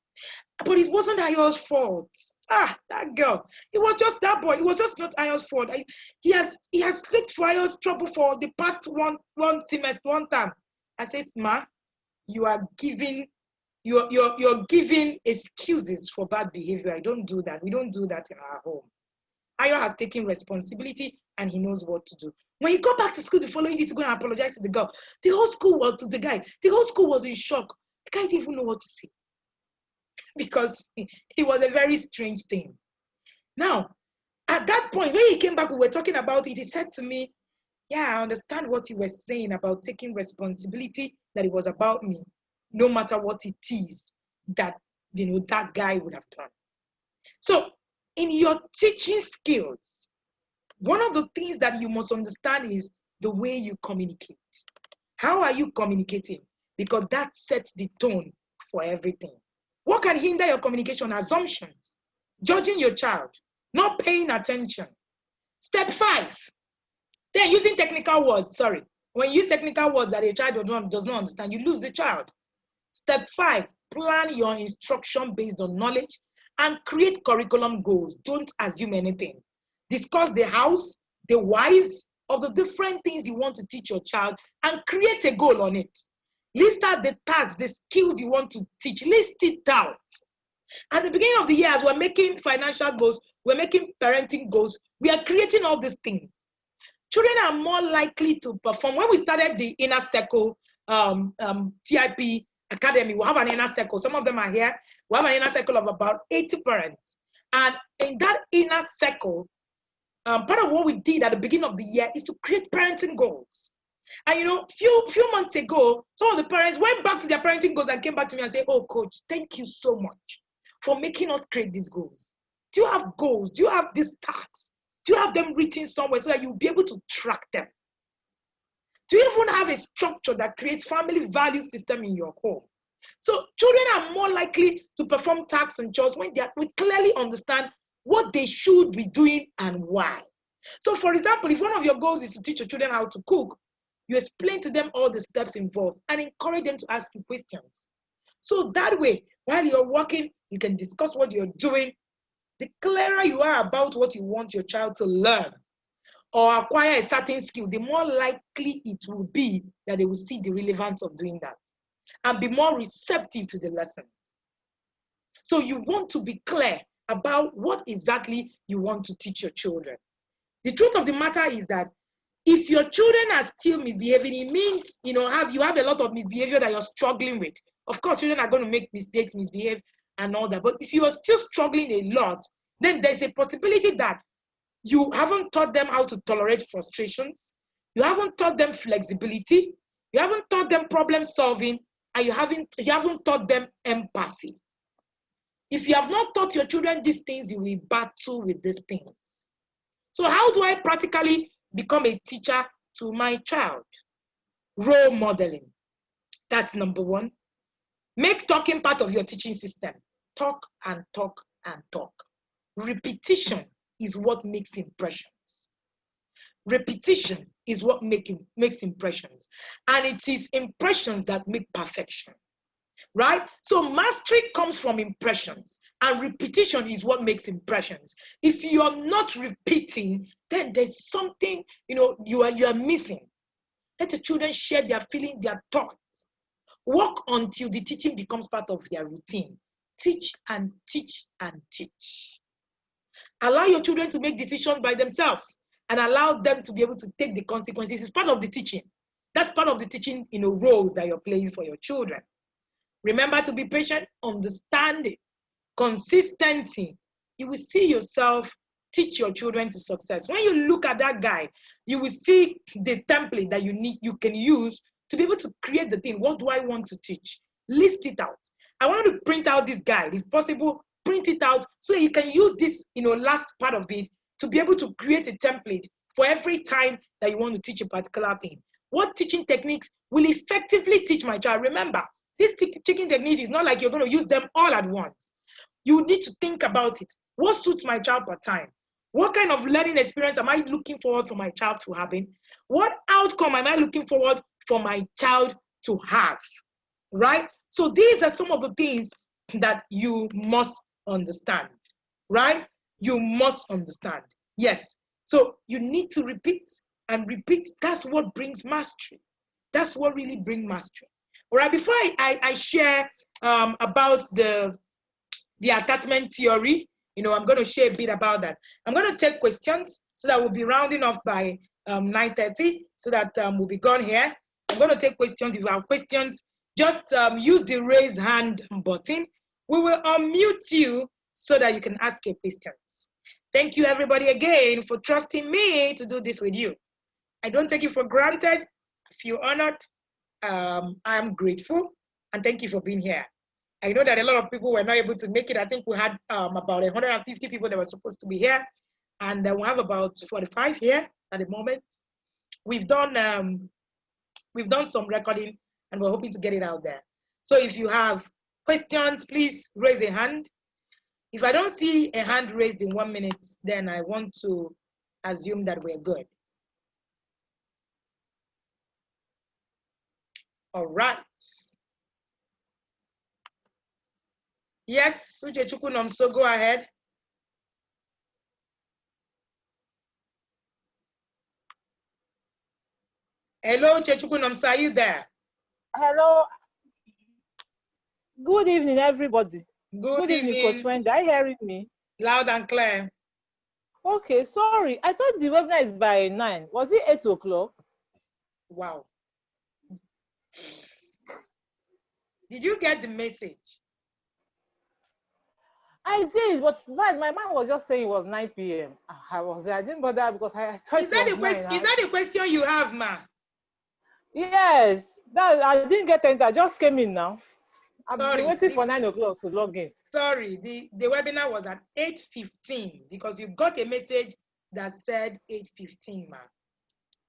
but it wasn't Ayo's fault. That girl, it was just that boy. It was just not Ayo's fault. He has looked for Ayo's trouble for the past one semester, one time. I said, Ma, you are giving you're giving excuses for bad behavior. I don't do that. We don't do that in our home. Ayo has taken responsibility and he knows what to do. When he got back to school the following day to go and apologize to the girl, the whole school was in shock. The guy didn't even know what to say because it was a very strange thing. Now, at that point, when he came back, we were talking about it. He said to me, yeah, I understand what you were saying about taking responsibility, that it was about me, no matter what it is that, that guy would have done. So in your teaching skills, one of the things that you must understand is the way you communicate. How are you communicating? Because that sets the tone for everything. What can hinder your communication? Assumptions, judging your child, not paying attention. Step 5, then using technical words, sorry. When you use technical words that a child does not understand, you lose the child. Step 5, plan your instruction based on knowledge and create curriculum goals. Don't assume anything. Discuss the hows, the whys of the different things you want to teach your child and create a goal on it. List out the tasks, the skills you want to teach. List it out. At the beginning of the year, as we're making financial goals, we're making parenting goals, we are creating all these things. Children are more likely to perform. When we started the Inner Circle TIP Academy, we have an inner circle. Some of them are here. We have an inner circle of about 80 parents. And in that inner circle, part of what we did at the beginning of the year is to create parenting goals. And few months ago, some of the parents went back to their parenting goals and came back to me and said, oh, coach, thank you so much for making us create these goals. Do you have goals? Do you have these tasks? Do you have them written somewhere so that you'll be able to track them? Do you even have a structure that creates family value system in your home? So children are more likely to perform tasks and chores when we clearly understand what they should be doing and why. So for example, if one of your goals is to teach your children how to cook, you explain to them all the steps involved and encourage them to ask you questions. So that way, while you're working, you can discuss what you're doing. The clearer you are about what you want your child to learn or acquire a certain skill, the more likely it will be that they will see the relevance of doing that and be more receptive to the lessons. So you want to be clear about what exactly you want to teach your children. The truth of the matter is that if your children are still misbehaving, it means you have a lot of misbehavior that you're struggling with. Of course, children are going to make mistakes, misbehave, and all that. But if you are still struggling a lot, then there's a possibility that you haven't taught them how to tolerate frustrations. You haven't taught them flexibility. You haven't taught them problem solving, and you haven't taught them empathy. If you have not taught your children these things, you will battle with these things. So how do I practically become a teacher to my child? Role modeling. That's number 1. Make talking part of your teaching system. Talk and talk and talk. repetition is what makes impressions. Repetition is what makes impressions. And it is impressions that make perfection. Right? So mastery comes from impressions, and repetition is what makes impressions. If you're not repeating, then there's something, you are missing. Let the children share their feelings, their thoughts. Work until the teaching becomes part of their routine. Teach and teach and teach. Allow your children to make decisions by themselves and allow them to be able to take the consequences. It's part of the teaching. That's part of the teaching, roles that you're playing for your children. Remember to be patient, understanding, consistency. You will see yourself teach your children to success. When you look at that guy, you will see the template that you can use to be able to create the thing. What do I want to teach? List it out. I want to print out this guide. If possible, print it out so you can use this, last part of it to be able to create a template for every time that you want to teach a particular thing. What teaching techniques will effectively teach my child? Remember, this teaching technique is not like you're going to use them all at once. You need to think about it. What suits my child per time? What kind of learning experience am I looking forward for my child to having? What outcome am I looking forward for my child to have? Right? So these are some of the things that you must understand. Right? You must understand. Yes. So you need to repeat and repeat. That's what brings mastery. That's what really brings mastery. All right, before I share about the attachment theory, I'm going to share a bit about that. I'm going to take questions so that we'll be rounding off by 9:30 so that we'll be gone here. I'm going to take questions. If you have questions, just use the raise hand button. We will unmute you so that you can ask your questions. Thank you, everybody, again, for trusting me to do this with you. I don't take it for granted. I feel honored. I'm grateful, and thank you for being here. I know that a lot of people were not able to make it. I think we had about 150 people that were supposed to be here, and we have about 45 here at the moment. We've done some recording, and we're hoping to get it out there. So if you have questions, please raise a hand. If I don't see a hand raised in 1 minute, then I want to assume that we're good. All right. Yes, Uchechukwu Nomso, go ahead. Hello, Uchechukwu Nomso, are you there? Hello. Good evening, everybody. Good evening, Coach Wendy. Are you hearing me? Loud and clear. Okay, sorry. I thought the webinar is by 9. Was it 8 o'clock? Wow. Did you get the message? I did, but my mind was just saying it was 9 p.m. I didn't bother because I thought is that the question you have, ma? Yes. I didn't get anything. I just came in now. I've been waiting for 9 o'clock to log in. Sorry, the webinar was at 8:15 because you got a message that said 8:15, ma.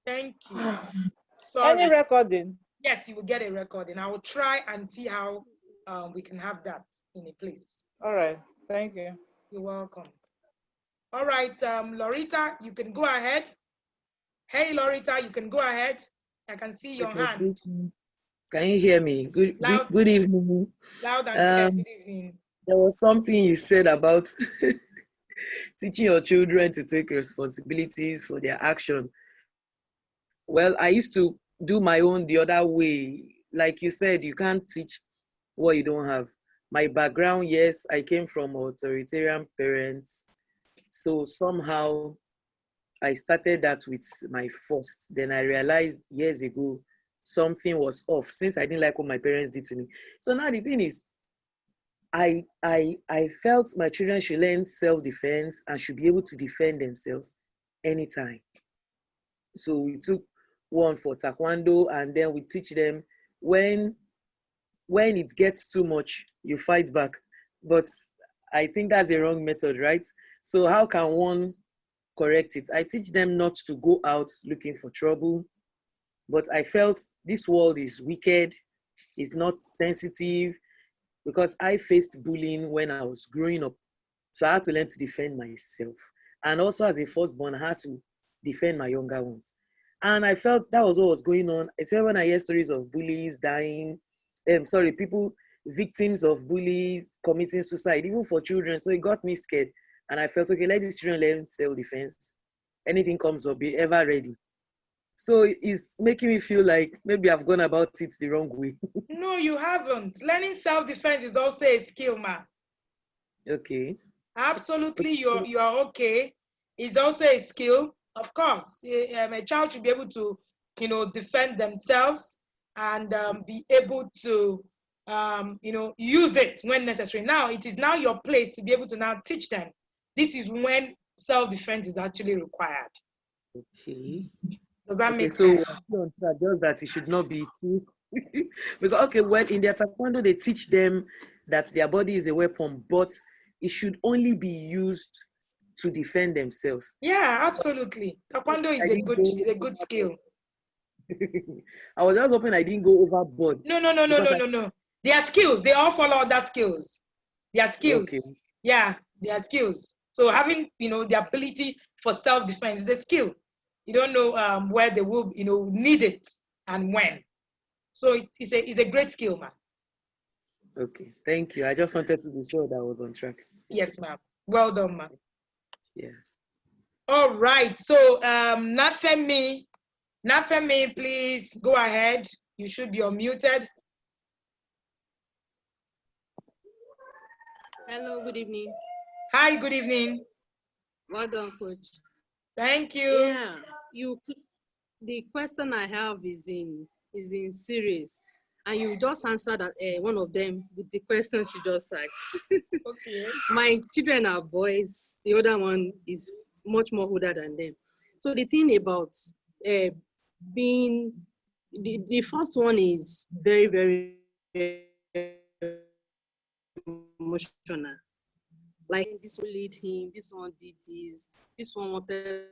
Thank you. Sorry. Any recording? Yes, you will get a recording. I will try and see how we can have that in a place. All right. Thank you. You're welcome. All right, Lorita, you can go ahead. Hey, Lorita, you can go ahead. I can see your hand. Can you hear me? Good evening. Loud and clear. Good evening. There was something you said about teaching your children to take responsibilities for their action. Well, I used to do my own the other way. Like you said, you can't teach what you don't have. My background, yes, I came from authoritarian parents. So somehow I started that with my first. Then I realized years ago, something was off since I didn't like what my parents did to me. So now the thing is, I felt my children should learn self-defense and should be able to defend themselves anytime. So we took one for Taekwondo, and then we teach them when it gets too much, you fight back. But I think that's a wrong method, right? So how can one correct it? I teach them not to go out looking for trouble, but I felt this world is wicked, it's not sensitive, because I faced bullying when I was growing up. So I had to learn to defend myself. And also as a firstborn, I had to defend my younger ones. And I felt that was what was going on, especially when I hear stories of bullies dying, people, victims of bullies committing suicide, even for children. So it got me scared. And I felt, okay, let these children learn self-defense. Anything comes up, be ever ready. So it's making me feel like maybe I've gone about it the wrong way. No, you haven't. Learning self-defense is also a skill, ma. Okay. Absolutely, you are okay. It's also a skill. Of course, a child should be able to, defend themselves and be able to, use it when necessary. Now, it is now your place to be able to now teach them. This is when self-defense is actually required. Okay. Does that make so sense? Just that it should not be too because well, in their taekwondo they teach them that their body is a weapon, but it should only be used to defend themselves. Yeah, absolutely. Taekwondo is a good skill. I was just hoping I didn't go overboard. No. They are skills. They all follow other skills. They are skills. Okay. Yeah, they are skills. So having, the ability for self-defense is a skill. You don't know where they will, need it and when. So it's a great skill, man. Okay, thank you. I just wanted to be sure that I was on track. Yes, ma'am. Well done, ma'am. Yeah. All right. So Nafemi, please go ahead. You should be unmuted. Hello, good evening. Hi, good evening. Well done, coach. Thank you. Yeah, the question I have is in series, and you just answered that one of them with the question she just asked. Okay. My children are boys. The other one is much more older than them. So the thing about being the first one is very, very emotional. Like this one lead him, this one did this one wanted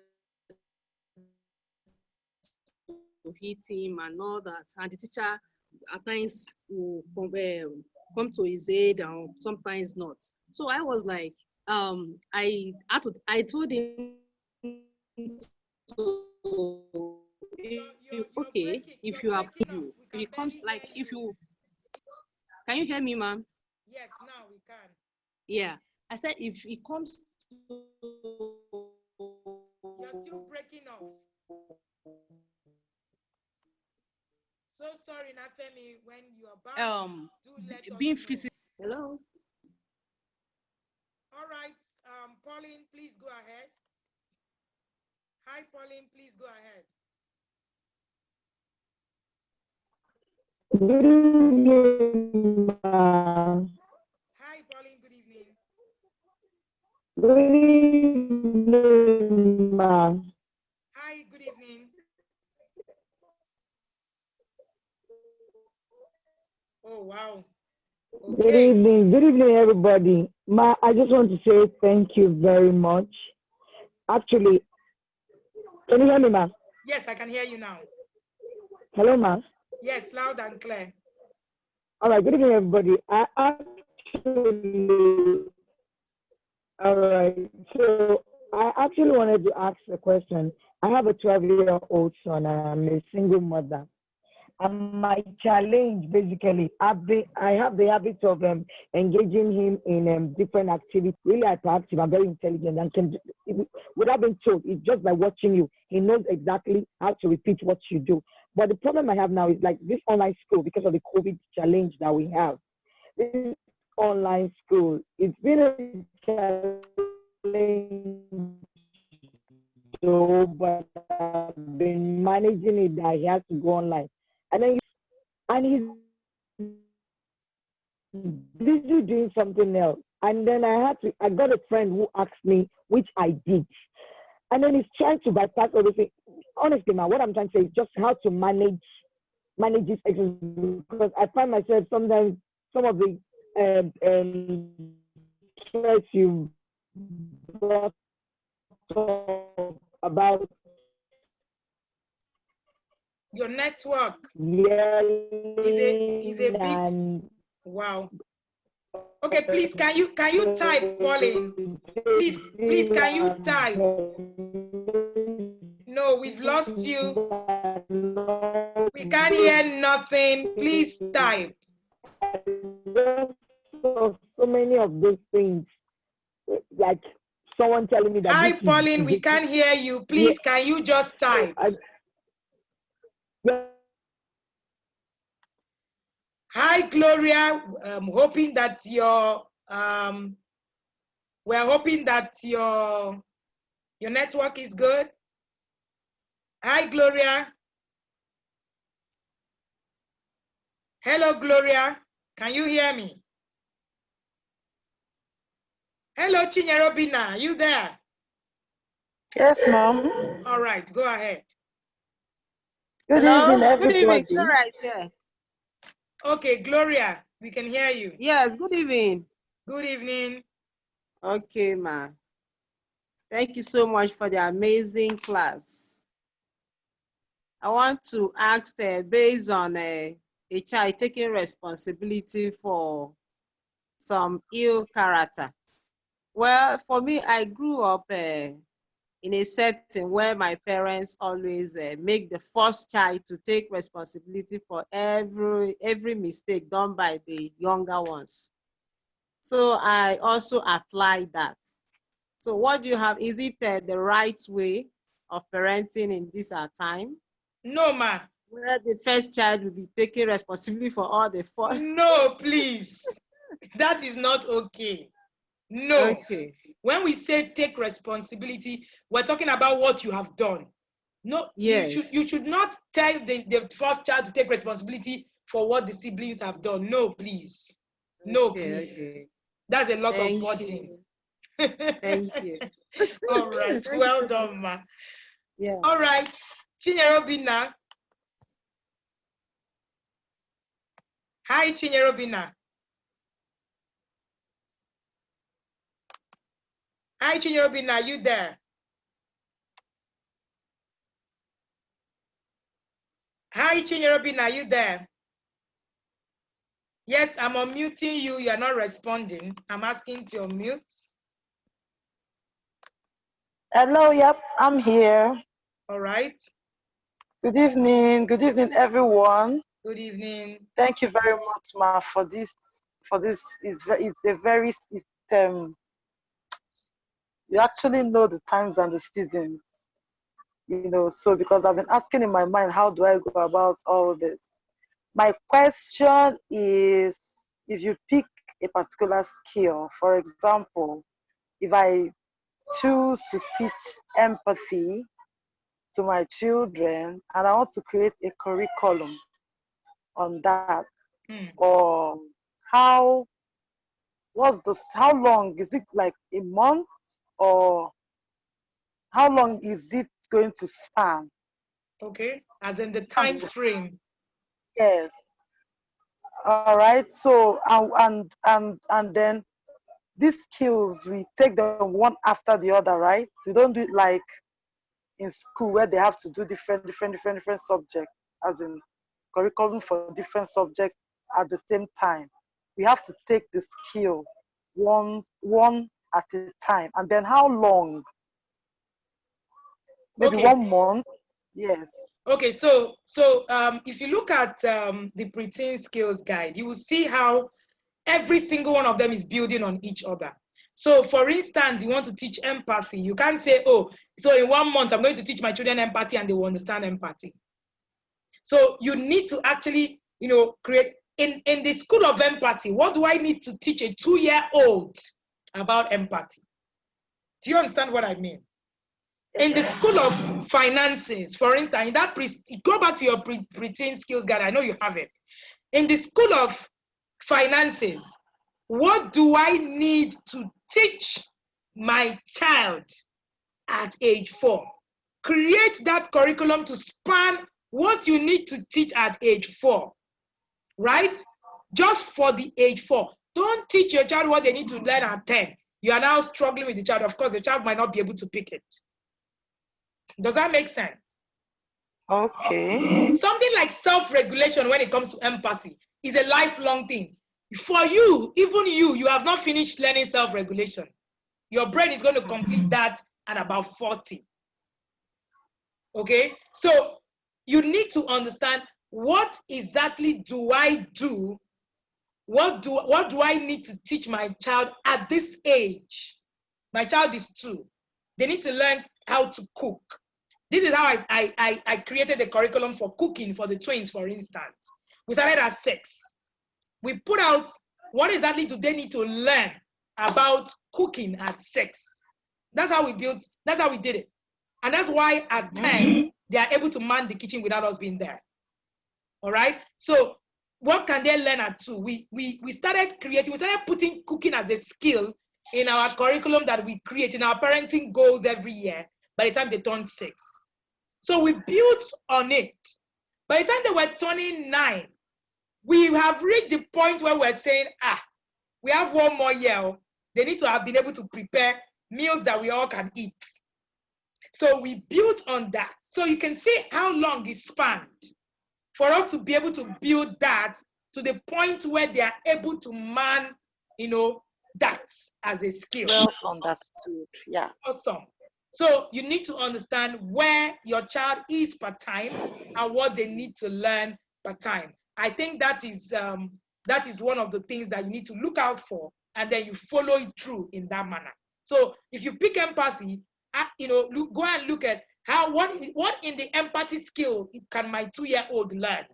to hit him and all that. And the teacher at times will come to his aid and sometimes not. So I was like, I told him if it comes like if you can you hear me, ma'am? Yes, now we can. Yeah. I said if it comes to you're still breaking off. So sorry, Nafemi, when you are back, do let us being know. physical. Hello. All right, Pauline, please go ahead. Hi, Pauline, please go ahead. Good evening, ma'am. Hi, Pauline, good evening. Good evening, ma'am. Hi, good evening. Oh, wow. Okay. Good evening, everybody. Ma, I just want to say thank you very much. Actually, can you hear me, ma'am? Yes, I can hear you now. Hello, ma'am. Yes, loud and clear. All right, good evening, everybody. So I actually wanted to ask a question. I have a 12-year-old son and I'm a single mother. And my challenge, basically, I have the habit of engaging him in different activities. Really hyperactive and very intelligent, and without being told, it's just by watching you. He knows exactly how to repeat what you do. But the problem I have now is like this online school, because of the COVID challenge that we have. This online school, it's been a challenge, but I've been managing it that he has to go online. And he's busy doing something else. And then I got a friend who asked me, which I did. And then he's trying to bypass everything. Honestly, man, what I'm trying to say is just how to manage this exercise, because I find myself sometimes some of the stress you brought up about your network is a bit wow. Okay, please, can you type, Pauline? Please, can you type? No, we've lost you. We can't hear nothing. Please type. So many of those things, like someone telling me that. Hi, Pauline, we can't hear you. Please, can you just type? Hi, Gloria. I'm hoping that we're hoping that your network is good. Hi, Gloria. Hello, Gloria. Can you hear me? Hello, Chinyerobina. Are you there? Yes, Mom. All right, go ahead. Good evening, everybody. Good evening. All right, yeah. Okay, Gloria, we can hear you. Yes, good evening. Good evening. Okay, ma. Thank you so much for the amazing class. I want to ask, based on a child taking responsibility for some ill character. Well, for me, I grew up in a setting where my parents always make the first child to take responsibility for every mistake done by the younger ones. So I also applied that. So what do you have? Is it the right way of parenting in this time? No, ma. Where the first child will be taking responsibility for all the first? No, please. That is not okay. No. Okay. When we say take responsibility, we're talking about what you have done. No, yes. You should not tell the first child to take responsibility for what the siblings have done. No, please. No, please. Okay. That's a lot of burden. Thank you. All right. Well done, ma. Yeah. All right. Chinyerobina. Hi, Chinyerobina. Hi, Chinyerobina. Are you there? Hi, Chinyerobina. Are you there? Yes, I'm unmuting you. You're not responding. I'm asking to unmute. Hello, yep, I'm here. All right. Good evening, everyone. Good evening. Thank you very much, Ma, for this. It's a very you actually know the times and the seasons, you know. So because I've been asking in my mind, how do I go about all this? My question is, if you pick a particular skill, for example, if I choose to teach empathy to my children and I want to create a curriculum on that, or how long is it, like a month, or how long is it going to span? Okay, as in the time frame. Yes. All right. So and then these skills, we take them one after the other, right? We don't do it like in school where they have to do different subjects, as in curriculum for different subjects at the same time. We have to take the skill one at a time. And then how long? Maybe 1 month. Yes. Okay, so if you look at the preteen skills guide, you will see how every single one of them is building on each other. So for instance, you want to teach empathy. You can't say, oh, so in 1 month, I'm going to teach my children empathy and they will understand empathy. So you need to actually, you know, create, in the school of empathy, what do I need to teach a 2-year-old about empathy? Do you understand what I mean? In the school of finances, for instance, in that go back to your preteen skills guide, I know you have it. In the school of finances, what do I need to teach my child at age 4? Create that curriculum to span what you need to teach at age 4, right? Just for the age 4. Don't teach your child what they need to learn at 10. You are now struggling with the child. Of course, the child might not be able to pick it. Does that make sense? Okay. Something like self-regulation when it comes to empathy is a lifelong thing. For you, even you have not finished learning self-regulation. Your brain is going to complete that at about 40. Okay, so you need to understand, what exactly do I do? What do I need to teach my child at this age? My child is 2. They need to learn how to cook. This is how I created a curriculum for cooking for the twins, for instance. We started at 6. We put out, what exactly do they need to learn about cooking at 6? That's how we did it. And that's why at 10, they are able to man the kitchen without us being there. All right? So what can they learn at 2? We started putting cooking as a skill in our curriculum that we create in our parenting goals every year by the time they turn 6. So we built on it. By the time they were turning 9, we have reached the point where we're saying, we have 1 more year. They need to have been able to prepare meals that we all can eat. So we built on that. So you can see how long it spanned for us to be able to build that to the point where they are able to man, that as a skill. Well understood. Yeah. Awesome. So you need to understand where your child is per time and what they need to learn per time. I think that is one of the things that you need to look out for, and then you follow it through in that manner. So if you pick empathy, go and look at what in the empathy skill can my 2-year-old learn.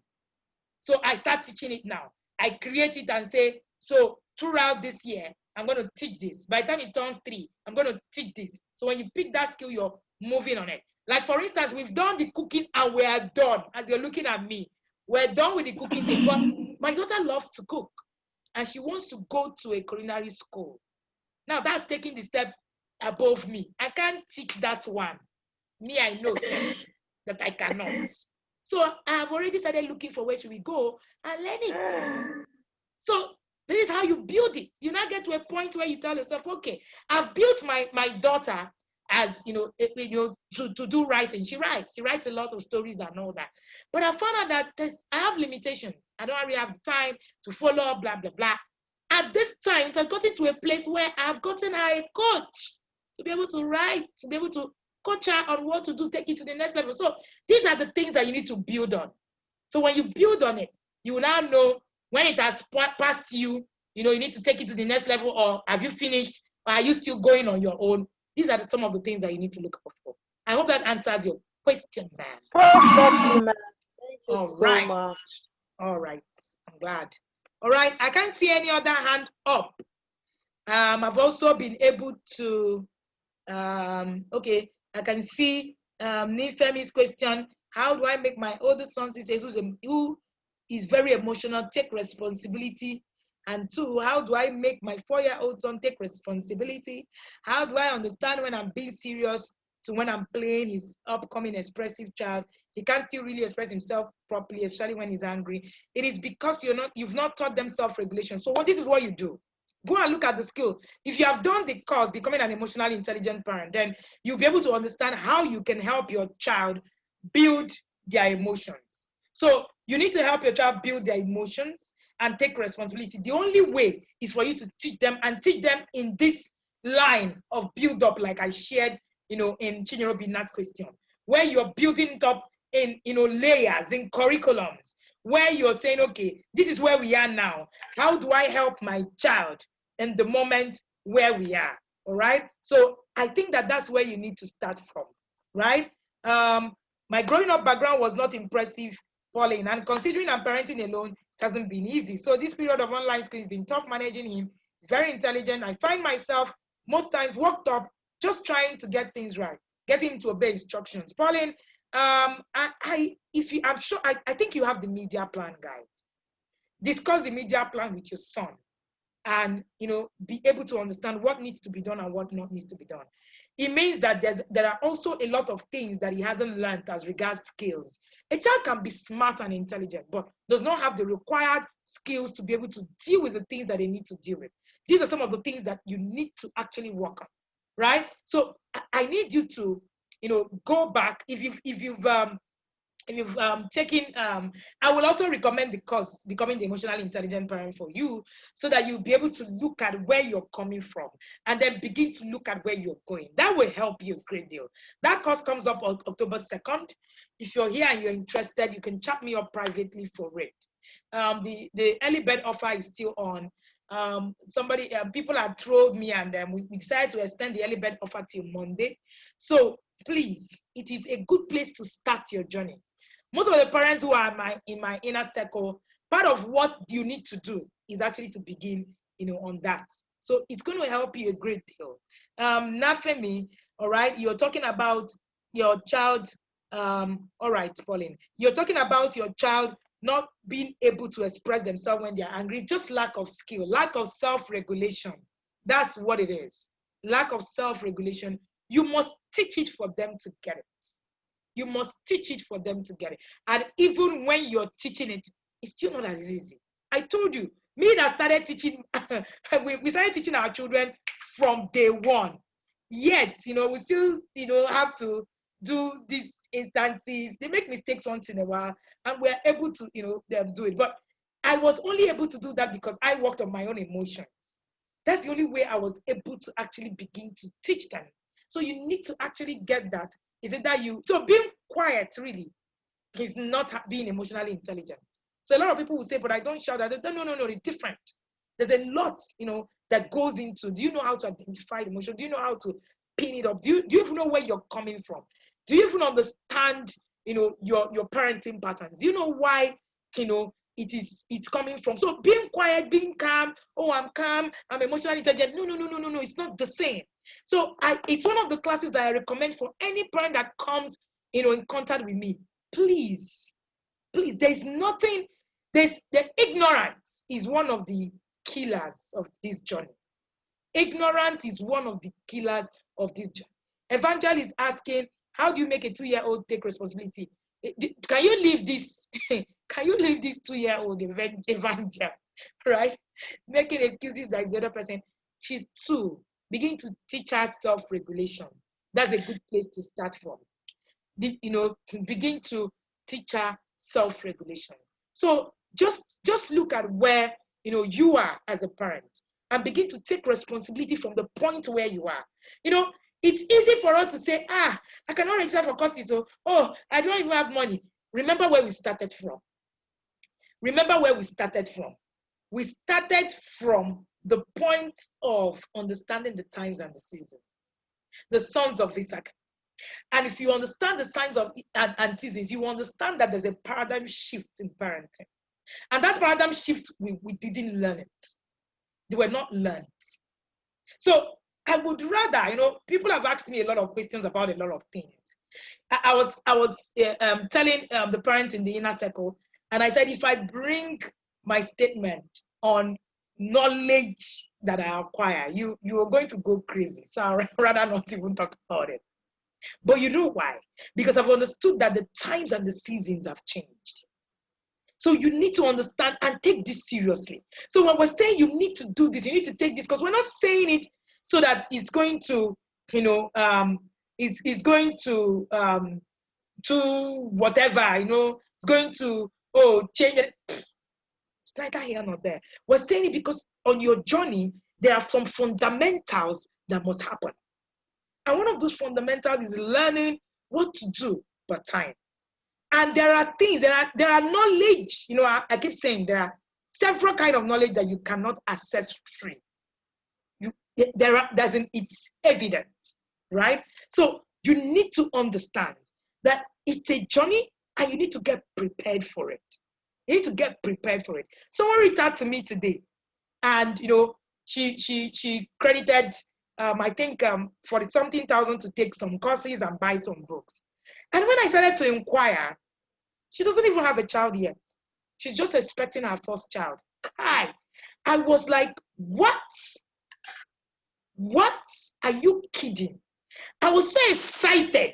So I start teaching it now. I create it and say, so throughout this year, I'm going to teach this. By the time it turns 3, I'm going to teach this. So when you pick that skill, you're moving on it. Like, for instance, we've done the cooking and we are done. As you're looking at me, we're done with the cooking thing. But my daughter loves to cook and she wants to go to a culinary school. Now that's taking the step above me. I can't teach that one. Me, I know that I cannot. So I have already started looking for where should we go and learn it. So this is how you build it. You now get to a point where you tell yourself, okay, I've built my daughter as, to do writing. She writes a lot of stories and all that. But I found out that I have limitations. I don't really have the time to follow up, blah, blah, blah. At this time, it has gotten to a place where I've gotten her a coach to be able to write, to be able to coach her on what to do, take it to the next level. So these are the things that you need to build on. So when you build on it, you will now know when it has passed you, you need to take it to the next level, or have you finished, or are you still going on your own? These are some of the things that you need to look out for. I hope that answers your question, ma'am. Perfectly, ma'am. Thank you All so right. much. All right. I'm glad. All right. I can't see any other hand up. I've also been able to, okay, I can see Nifemi's question. How do I make my oldest son, who is very emotional, take responsibility? And 2, how do I make my 4-year-old son take responsibility? How do I understand when I'm being serious to when I'm playing his upcoming expressive child? He can't still really express himself properly, especially when he's angry. It is because you've not taught them self-regulation. So this is what you do. Go and look at the skill. If you have done the course, Becoming an Emotionally Intelligent Parent, then you'll be able to understand how you can help your child build their emotions. So you need to help your child build their emotions and take responsibility. The only way is for you to teach them, and teach them in this line of build up, like I shared, in Chinyere Obinna's question, where you're building it up in, layers, in curriculums, where you're saying, okay, this is where we are now. How do I help my child in the moment where we are? All right. So I think that's where you need to start from, right? My growing up background was not impressive, Pauline, and considering I'm parenting alone, it hasn't been easy. So this period of online school has been tough managing him. Very intelligent. I find myself most times worked up just trying to get things right, get him to obey instructions. Pauline, I'm sure, I think you have the media plan guide. Discuss the media plan with your son, and be able to understand what needs to be done and what not needs to be done. It means that there are also a lot of things that he hasn't learned as regards skills. A child can be smart and intelligent, but does not have the required skills to be able to deal with the things that they need to deal with. These are some of the things that you need to actually work on, right? So I need you to, go back. If you've if you've taken, I will also recommend the course, Becoming the Emotionally Intelligent Parent, for you, so that you'll be able to look at where you're coming from and then begin to look at where you're going. That will help you a great deal. That course comes up on October 2nd. If you're here and you're interested, you can chat me up privately for it. The early bird offer is still on. People have trolled me, and we decided to extend the early bird offer till Monday. So please, it is a good place to start your journey. Most of the parents who are in my inner circle, part of what you need to do is actually to begin, on that. So it's going to help you a great deal. Nafemi, all right, you're talking about your child. All right, Pauline, you're talking about your child not being able to express themselves when they're angry. Just lack of skill, lack of self-regulation. That's what it is. Lack of self-regulation. You must teach it for them to get it. You must teach it for them to get it. And even when you're teaching it, it's still not as easy. I told you, me that started teaching, we started teaching our children from day one. Yet, we still, have to do these instances. They make mistakes once in a while, and we're able to, them do it. But I was only able to do that because I worked on my own emotions. That's the only way I was able to actually begin to teach them. So you need to actually get that. Is it that so being quiet really is not being emotionally intelligent. So a lot of people will say, but I don't shout. No, it's different. There's a lot, that goes into, do you know how to identify emotion? Do you know how to pin it up? Do you even know where you're coming from? Do you even understand, your parenting patterns? Do you know why, it's coming from? So being quiet, being calm, I'm calm, I'm emotionally intelligent. No, it's not the same. So it's one of the classes that I recommend for any parent that comes, in contact with me. Please, there's nothing, the ignorance is one of the killers of this journey. Ignorance is one of the killers of this journey. Evangel is asking, how do you make a 2-year-old take responsibility? Can you leave this? Can you leave this 2-year-old Evangel, right? Making excuses like the other person. She's 2. Begin to teach her self-regulation. That's a good place to start from. Begin to teach her self-regulation. So just look at where you are as a parent and begin to take responsibility from the point where you are. It's easy for us to say, I cannot register for courses, so I don't even have money. Remember where we started from. Remember where we started from. We started from the point of understanding the times and the seasons. The sons of Isaac. And if you understand the signs of and seasons, you understand that there's a paradigm shift in parenting. And that paradigm shift, we didn't learn it. They were not learned. So I would rather, people have asked me a lot of questions about a lot of things. I was telling the parents in the inner circle, and I said, if I bring my statement on knowledge that I acquire, you are going to go crazy. So I'd rather not even talk about it. But you know why? Because I've understood that the times and the seasons have changed. So you need to understand and take this seriously. So when we're saying you need to do this, you need to take this, because we're not saying it so that it's going to, is going to whatever, it's going to, change it. It's neither here nor there. We're saying it because on your journey, there are some fundamentals that must happen. And one of those fundamentals is learning what to do per time. And there are things, there are knowledge, I keep saying there are several kinds of knowledge that you cannot access free. It's evident, right? So you need to understand that it's a journey and you need to get prepared for it. You need to get prepared for it. Someone reached out to me today and, she credited, I think, 40-something thousand to take some courses and buy some books. And when I started to inquire, she doesn't even have a child yet. She's just expecting her first child. I was like, what? What? Are you kidding? I was so excited.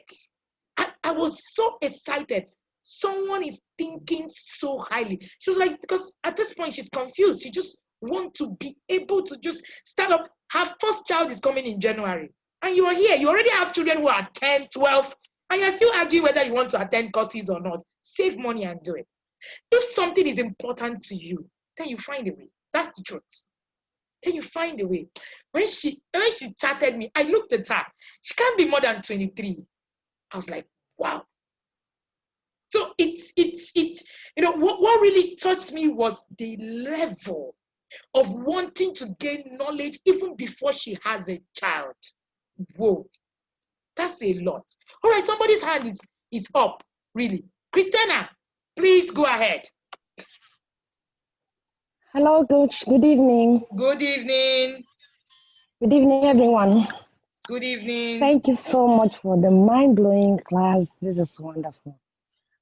I was so excited. Someone is thinking so highly. She was like, because at this point she's confused. She just wants to be able to just start up. Her first child is coming in January. And you are here. You already have children who are 10, 12. and you're still arguing whether you want to attend courses or not, save money and do it. If something is important to you, then you find a way. That's the truth. Then you find a way. When she chatted me, I looked at her. She can't be more than 23. I was like, wow. So it's what really touched me was the level of wanting to gain knowledge even before she has a child. Whoa, that's a lot. All right, somebody's hand is up, really. Christina, please go ahead. Hello, Coach. Good evening. Good evening. Good evening, everyone. Good evening. Thank you so much for the mind-blowing class. This is wonderful.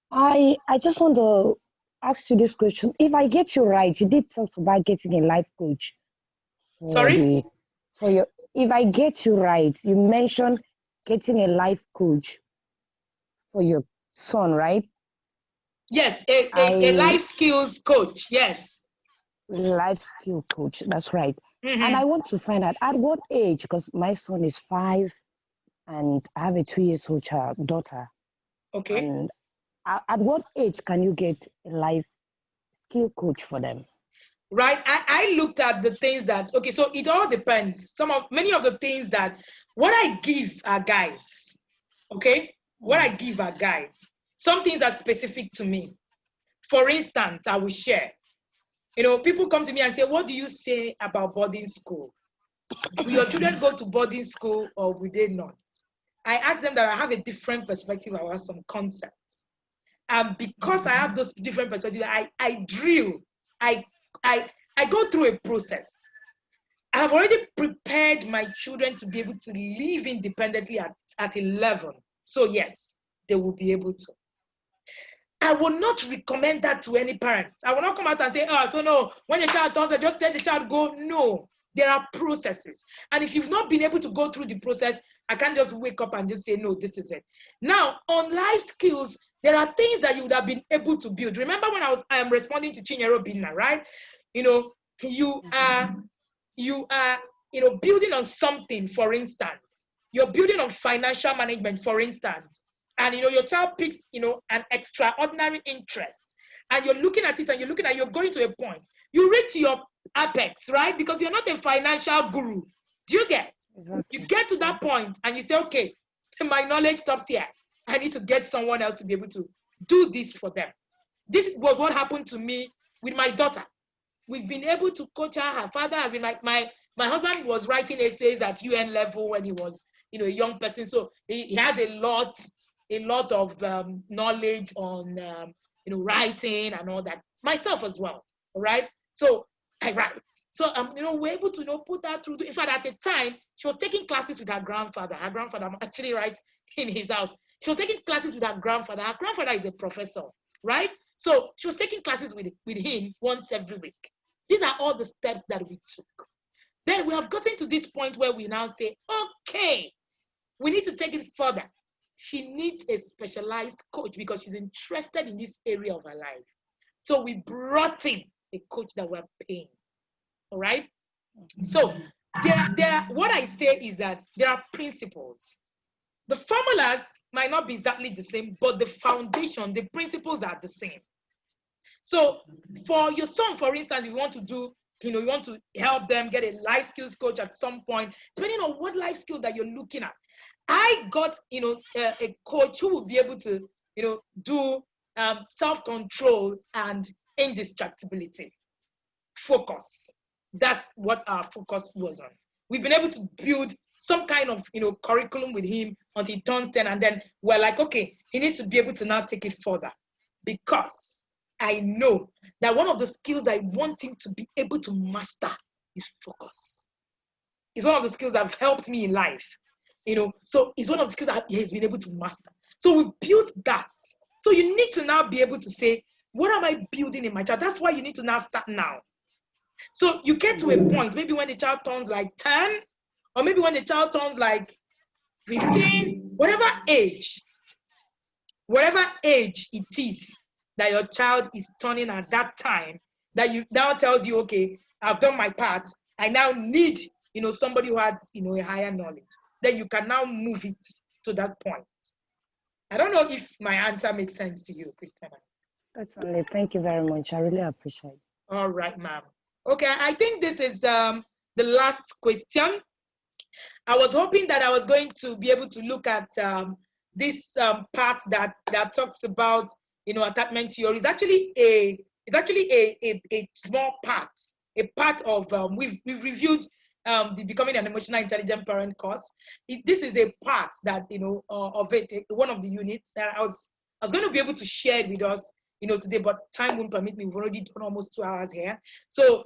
I just want to ask you this question. If I get you right, you did talk about getting a life coach. Sorry? If I get you right, you mentioned getting a life coach for your son, right? Yes, a life skills coach. Yes. Life skill coach. That's right. Mm-hmm. And I want to find out at what age, because my son is 5 and I have a 2-year-old daughter. Okay. And at what age can you get a life skill coach for them? Right. I looked at the things that, okay, so it all depends. Many of the things that, what I give are guides. Okay. What I give are guides. Some things are specific to me. For instance, I will share. People come to me and say, what do you say about boarding school? Will your children go to boarding school or will they not? I ask them that I have a different perspective about some concepts. And because I have those different perspectives, I drill, I go through a process. I have already prepared my children to be able to live independently at 11. So yes, they will be able to. I will not recommend that to any parent. I will not come out and say, oh, so no, when your child turns, just let the child go. No, there are processes. And if you've not been able to go through the process, I can't just wake up and just say, no, this is it. Now, on life skills, there are things that you would have been able to build. Remember when I am responding to Chinyere Binna, right? You are building on something, for instance. You're building on financial management, for instance. And your child picks an extraordinary interest, and you're looking at it and you're going to a point. You reach your apex, right? Because you're not a financial guru. Do you get? Exactly. You get to that point and you say, okay, my knowledge stops here. I need to get someone else to be able to do this for them. This was what happened to me with my daughter. We've been able to coach her. Her father has been like, my husband was writing essays at UN level when he was a young person. So he has a lot of knowledge on writing and all that. Myself as well. All right. So I write. So we're able to put that through. In fact, at the time, she was taking classes with her grandfather. Her grandfather actually writes in his house. She was taking classes with her grandfather. Her grandfather is a professor, right? So she was taking classes with him once every week. These are all the steps that we took. Then we have gotten to this point where we now say, okay, we need to take it further. She needs a specialized coach because she's interested in this area of her life. So we brought in a coach that we're paying. All right? So what I say is that there are principles. The formulas might not be exactly the same, but the foundation, the principles are the same. So for your son, for instance, if you want to do, you want to help them get a life skills coach at some point, depending on what life skill that you're looking at. I got, a coach who will be able to, do self-control and indistractability. Focus. That's what our focus was on. We've been able to build some kind of, curriculum with him until he turns 10, and then we're like, okay, he needs to be able to now take it further, because I know that one of the skills I want him to be able to master is focus. It's one of the skills that have helped me in life. So it's one of the skills that he has been able to master. So we built that. So you need to now be able to say, what am I building in my child? That's why you need to now start now. So you get to a point, maybe when the child turns like 10, or maybe when the child turns like 15, whatever age it is that your child is turning at that time, that you now tells you, okay, I've done my part. I now need, somebody who has, a higher knowledge. Then you can now move it to that point. I don't know if my answer makes sense to you, Christina. Certainly. Thank you very much. I really appreciate it. All right, ma'am. Okay, I think this is the last question. I was hoping that I was going to be able to look at this part that talks about, you know, attachment theory. It's actually a small part, a part of we've reviewed the Becoming an Emotional Intelligent Parent course. This is a part that, you know, of it, one of the units that I was going to be able to share it with us, you know, today, but time won't permit me. We've already done almost 2 hours here. So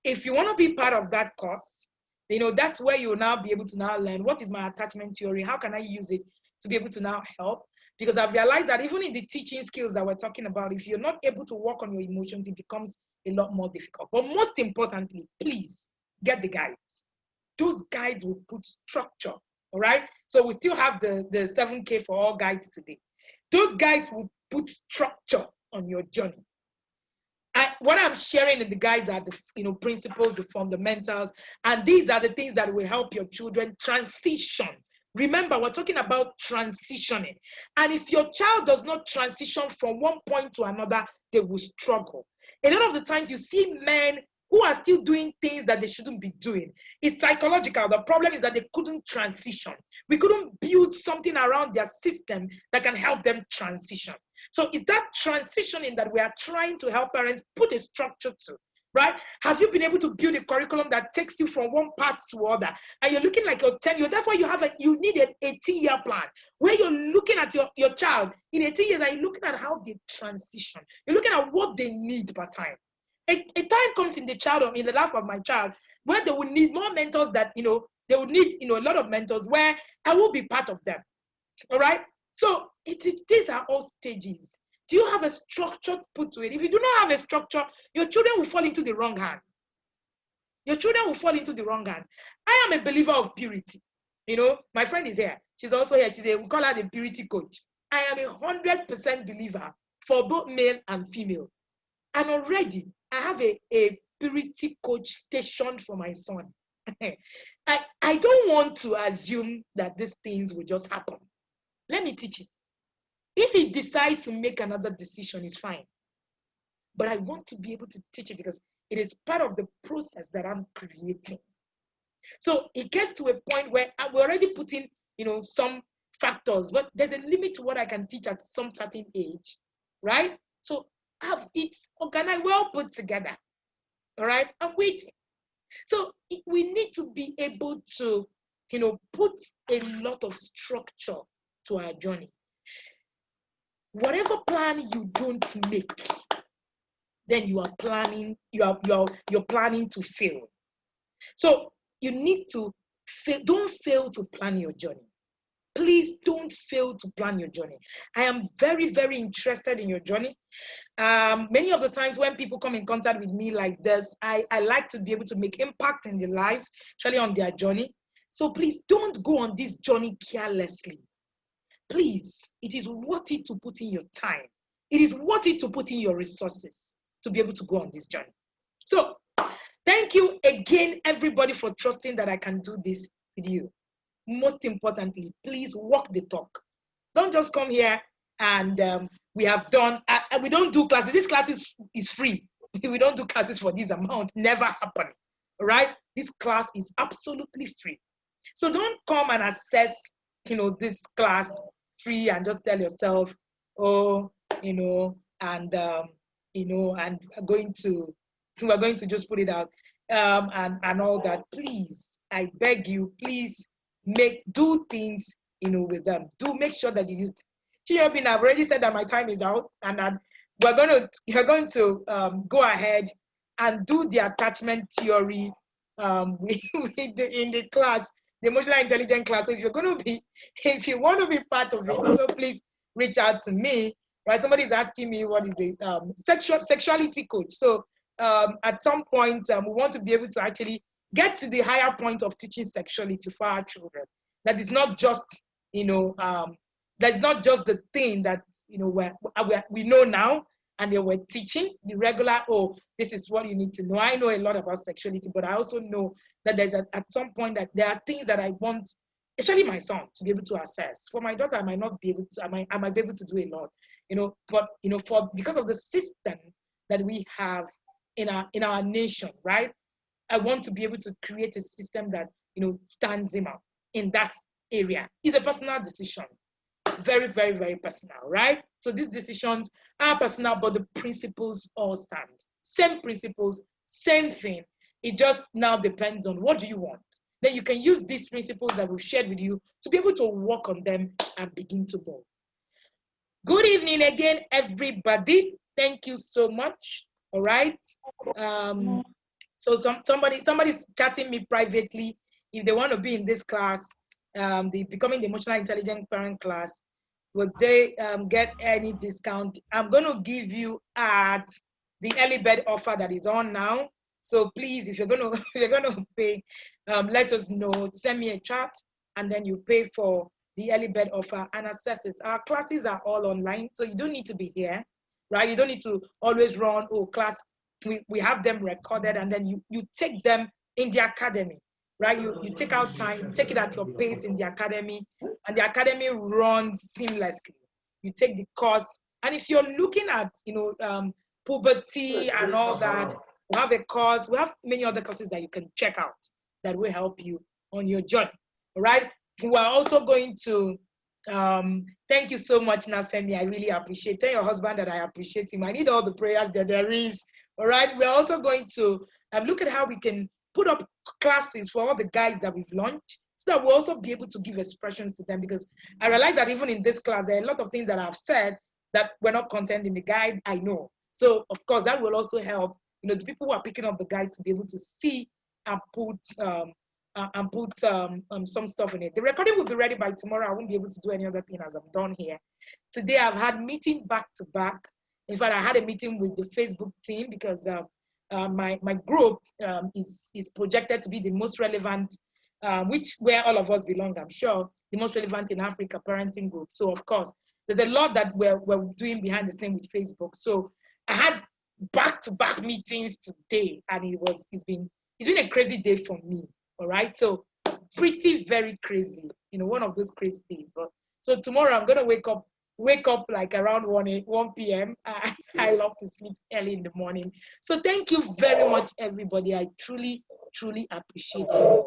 if you want to be part of that course, you know, that's where you'll now be able to now learn what is my attachment theory, how can I use it to be able to now help. Because I've realized that even in the teaching skills that we're talking about, if you're not able to work on your emotions, it becomes a lot more difficult. But most importantly, please get the guides. Those guides will put structure, all right? So we still have the 7K for all guides today. Those guides will put structure on your journey. What I'm sharing in the guides are the, you know, principles, the fundamentals, and these are the things that will help your children transition. Remember, we're talking about transitioning. And if your child does not transition from one point to another, they will struggle. A lot of the times you see men who are still doing things that they shouldn't be doing. It's psychological. The problem is that they couldn't transition. We couldn't build something around their system that can help them transition. So it's that transitioning that we are trying to help parents put a structure to, right? Have you been able to build a curriculum that takes you from one path to other? And you're looking like you're 10 years. That's why you need an 18-year plan where you're looking at your child in 18 years and you're looking at how they transition. You're looking at what they need per time. A time comes in the life of my child where they will need more mentors that, you know, they will need, you know, a lot of mentors where I will be part of them. All right. So these are all stages. Do you have a structure put to it? If you do not have a structure, your children will fall into the wrong hands. Your children will fall into the wrong hands. I am a believer of purity. You know, my friend is here. She's also here. We call her the purity coach. I am a 100% believer for both male and female. And already I have a purity coach stationed for my son. I don't want to assume that these things will just happen. Let me teach it. If he decides to make another decision, it's fine. But I want to be able to teach it because it is part of the process that I'm creating. So it gets to a point where we're already putting, you know, some factors, but there's a limit to what I can teach at some certain age, right? So it's organized, well put together, all right? I'm waiting. So we need to be able to, you know, put a lot of structure to our journey. Whatever plan you don't make, then you are planning, you're planning to fail. So you need to don't fail to plan your journey. Please don't fail to plan your journey. I am very, very interested in your journey. Many of the times when people come in contact with me like this, I like to be able to make impact in their lives, especially on their journey. So please don't go on this journey carelessly. Please, it is worth it to put in your time. It is worth it to put in your resources to be able to go on this journey. So thank you again, everybody, for trusting that I can do this with you. Most importantly, please walk the talk. Don't just come here and we have done, we don't do classes. This class is free. We don't do classes for this amount. Never happen. All right? This class is absolutely free. So don't come and assess, you know, this class free and just tell yourself, oh, you know, and you know, and we're going to just put it out and all that. Please, I beg you, please do things, you know, with them. Do make sure that you use them. Chinyobin, I've already said that my time is out, and you're going to go ahead and do the attachment theory in the class, the emotional intelligence class. So if you want to be part of it, so please reach out to me. Right? Somebody's asking me what is a sexuality coach. So at some point, we want to be able to actually get to the higher point of teaching sexuality for our children. That is not just, you know, that's not just the thing that, you know, we know now, and they were teaching the regular, oh, this is what you need to know. I know a lot about sexuality, but I also know that there's at some point that there are things that I want especially my son, to be able to access. For my daughter, I might not be able to, I might be able to do a lot, but because of the system that we have in our nation, right? I want to be able to create a system that stands him up in that area. It's a personal decision. Very, very, very personal, right? So these decisions are personal, but the principles all stand. Same principles, same thing. It just now depends on what do you want. Then you can use these principles that we've shared with you to be able to work on them and begin to move. Good evening again, everybody. Thank you so much. All right. So somebody's chatting me privately. If they want to be in this class, the Becoming the Emotional Intelligent Parent class, would they get any discount? I'm going to give you at the early bird offer that is on now. So please, if you're going to pay, let us know. Send me a chat, and then you pay for the early bird offer and access it. Our classes are all online, so you don't need to be here, right? You don't need to always run, class. We have them recorded, and then you take them in the academy, right? You take out time, take it at your pace in the academy, and the academy runs seamlessly. You take the course, and if you're looking at puberty and all that, we have a course. We have many other courses that you can check out that will help you on your journey. All right. We are also going to thank you so much, Nafemi. I really appreciate. Tell your husband that I appreciate him. I need all the prayers that there is. All right. We're also going to look at how we can put up classes for all the guys that we've launched, so that we'll also be able to give expressions to them, because I realize that even in this class, there are a lot of things that I've said that were not contained in the guide, I know. So of course, that will also help, the people who are picking up the guide to be able to see and put some stuff in it. The recording will be ready by tomorrow. I won't be able to do any other thing as I'm done here. Today, I've had meeting back to back. In fact, I had a meeting with the Facebook team because my group is projected to be the most relevant, where all of us belong, I'm sure, the most relevant in Africa parenting group. So of course, there's a lot that we're doing behind the scene with Facebook. So I had back-to-back meetings today, and it's been a crazy day for me. All right, so pretty very crazy, one of those crazy days. But so tomorrow I'm gonna wake up like around 1 p.m. I love to sleep early in the morning. So thank you very much, everybody. I truly, truly appreciate you.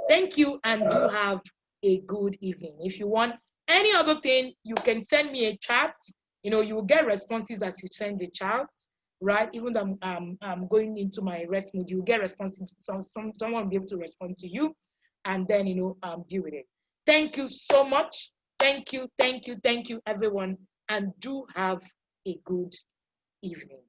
Thank you, and do have a good evening. If you want any other thing, you can send me a chat. You will get responses as you send the chat, right? Even though I'm going into my rest mode, you get responses. Someone will be able to respond to you, and then deal with it. Thank you so much. Thank you, everyone, and do have a good evening.